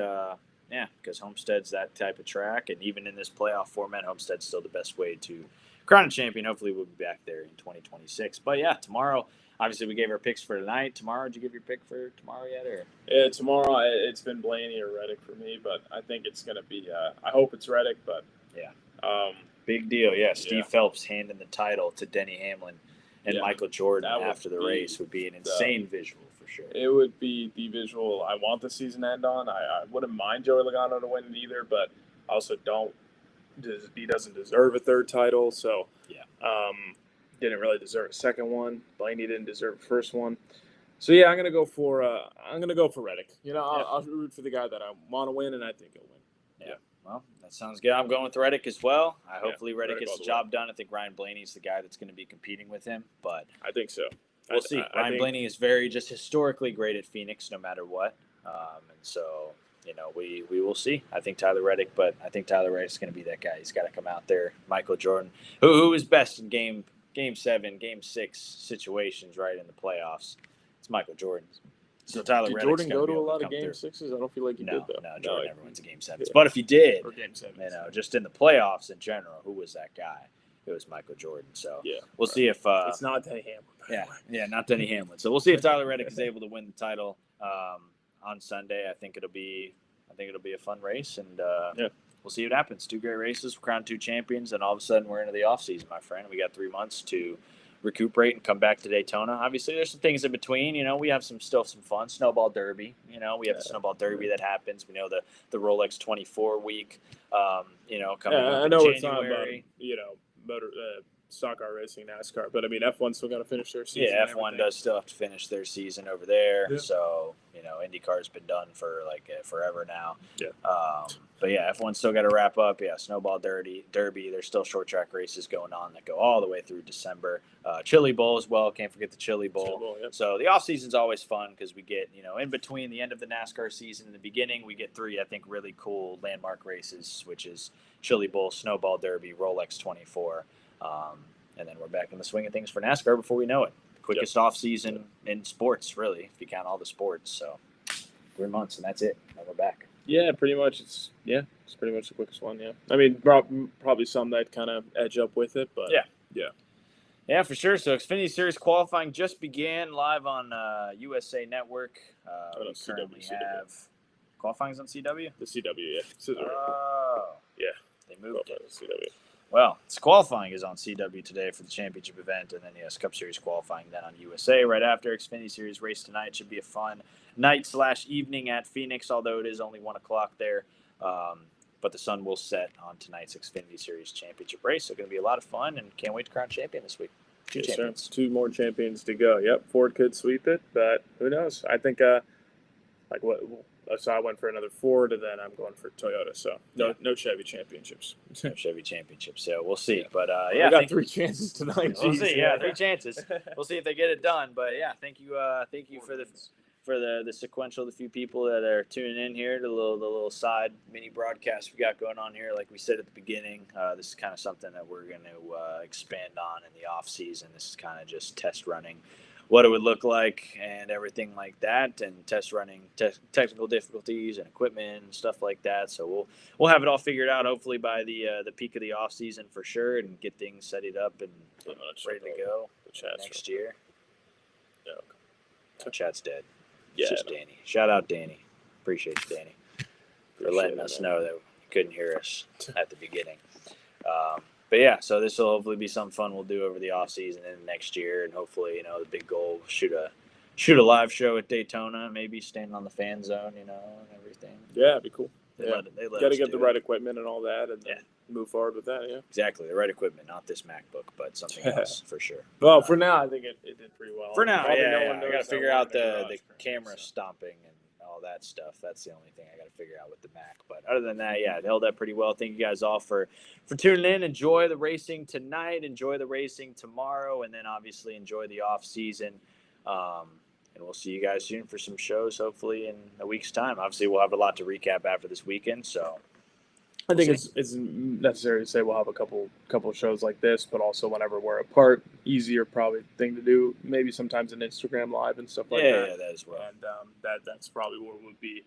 because Homestead's that type of track, and even in this playoff format, Homestead's still the best way to crown a champion. Hopefully, we'll be back there in 2026. But tomorrow. Obviously, we gave our picks for tonight. Tomorrow, did you give your pick for tomorrow yet? Or yeah, tomorrow it's been Blaney or Reddick for me, but I think it's going to be. I hope it's Reddick, but big deal. Yeah, Steve Phelps handing the title to Denny Hamlin and Michael Jordan after the race would be an insane visual for sure. It would be the visual I want the season to end on. I wouldn't mind Joey Logano to win it either, but I also don't. He doesn't deserve a 3rd title, so didn't really deserve a 2nd one. Blaney didn't deserve a 1st one. So I'm gonna go for Reddick. I'll root for the guy that I want to win, and I think he'll win. Yeah. Well, that sounds good. I'm going with Reddick as well. Hopefully Reddick gets the job done. I think Ryan Blaney's the guy that's going to be competing with him, but I think so. We'll see. Ryan Blaney is very just historically great at Phoenix, no matter what. And so we will see. I think Tyler Reddick's going to be that guy. He's got to come out there. Michael Jordan, who is best in game Game 7, Game 6 situations right in the playoffs. It's Michael Jordan. So Tyler Did Reddick's Jordan gonna go be to a able lot of come Game through. 6s? I don't feel like he No, did, though. no, Jordan never went to Game 7s. Yeah. But if he did, or Game 7s. you know, just in the playoffs in general, who was that guy? It was Michael Jordan. So we'll see if it's not Denny Hamlin. yeah, not Denny Hamlin. So we'll see if Tyler Reddick is able to win the title on Sunday. I think it'll be a fun race, and we'll see what happens. 2 great races, we'll crown 2 champions, and all of a sudden we're into the off season, my friend. We got 3 months to recuperate and come back to Daytona. Obviously, there's some things in between. You know, we have some fun. Snowball Derby. You know, we have the Snowball Derby that happens. We know the Rolex 24 week. You know, coming up I in know January. it's not about motor stock car racing, NASCAR, but I mean F1 still got to finish their season. Yeah, F1 does still have to finish their season over there. Yeah. So IndyCar's been done for forever now. Yeah. But yeah, F1 still got to wrap up. Yeah, Snowball Derby. There's still short track races going on that go all the way through December. Chili Bowl as well. Can't forget the Chili Bowl. Yep. So the off season's always fun because we get in between the end of the NASCAR season and the beginning, we get 3 I think really cool landmark races, which is Chili Bowl, Snowball Derby, Rolex 24. And then we're back in the swing of things for NASCAR before we know it. The quickest off season in sports, really, if you count all the sports. So 3 months and that's it. And we're back. Yeah, pretty much. It's pretty much the quickest one. Yeah, I mean probably some that kind of edge up with it, but yeah, for sure. So Xfinity Series qualifying just began live on USA Network. We currently have qualifying's on CW. The CW, yeah. Oh, yeah. They moved it. CW. Well, it's qualifying is on CW today for the championship event, and then Cup Series qualifying then on USA right after. Xfinity Series race tonight should be a fun night/evening at Phoenix, although it is only 1:00 there. But the sun will set on tonight's Xfinity Series championship race, so it's going to be a lot of fun, and can't wait to crown champion this week. 2 Yes, champions. sir. 2 more champions to go. Yep, Ford could sweep it, but who knows? I think so I went for another Ford, and then I'm going for Toyota. So no Chevy championships. No Chevy championship, so we'll see. But we got 3 chances tonight. We'll see. Yeah, 3 chances. We'll see if they get it done. But yeah, thank you for the sequential, the few people that are tuning in here to the little side mini broadcast we got going on here. Like we said at the beginning, this is kind of something that we're going to expand on in the off season. This is kind of just test running what it would look like and everything like that, and test running technical difficulties and equipment and stuff like that. So we'll have it all figured out hopefully by the peak of the off season for sure, and get things set it up and ready to go next year. No. So chat's dead. Yeah, it's just Danny. Shout out Danny. Appreciate you, Danny, for letting us know that you couldn't hear us at the beginning. But yeah, so this will hopefully be some fun we'll do over the off season and next year, and hopefully the big goal shoot a live show at Daytona, maybe standing on the fan zone, and everything. Yeah, it'd be cool. They let got to us get the do right it. equipment and all that, and move forward with that. Yeah, Exactly, the right equipment, not this MacBook, but something else for sure. Well, for now, I think it did pretty well. For now, Probably no I one knows got to that figure we're out in the garage camera currently, so. stomping and all that stuff. That's the only thing I got to figure out with the Mac. But other than that, it held up pretty well. Thank you guys all for tuning in. Enjoy the racing tonight. Enjoy the racing tomorrow, and then obviously enjoy the off season. And we'll see you guys soon for some shows, hopefully in a week's time. Obviously, we'll have a lot to recap after this weekend. So I think it's necessary to say we'll have a couple shows like this, but also whenever we're apart, easier probably thing to do. Maybe sometimes an Instagram live and stuff like that. Yeah, that as well. And that's probably what it would be.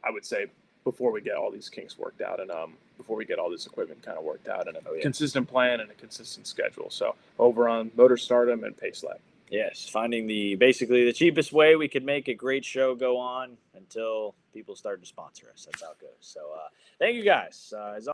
I would say before we get all these kinks worked out, and before we get all this equipment kind of worked out, and a consistent plan and a consistent schedule. So over on Motor Stardom and Pace Lab. Yes, finding basically the cheapest way we could make a great show go on until people start to sponsor us. That's how it goes. So thank you guys. As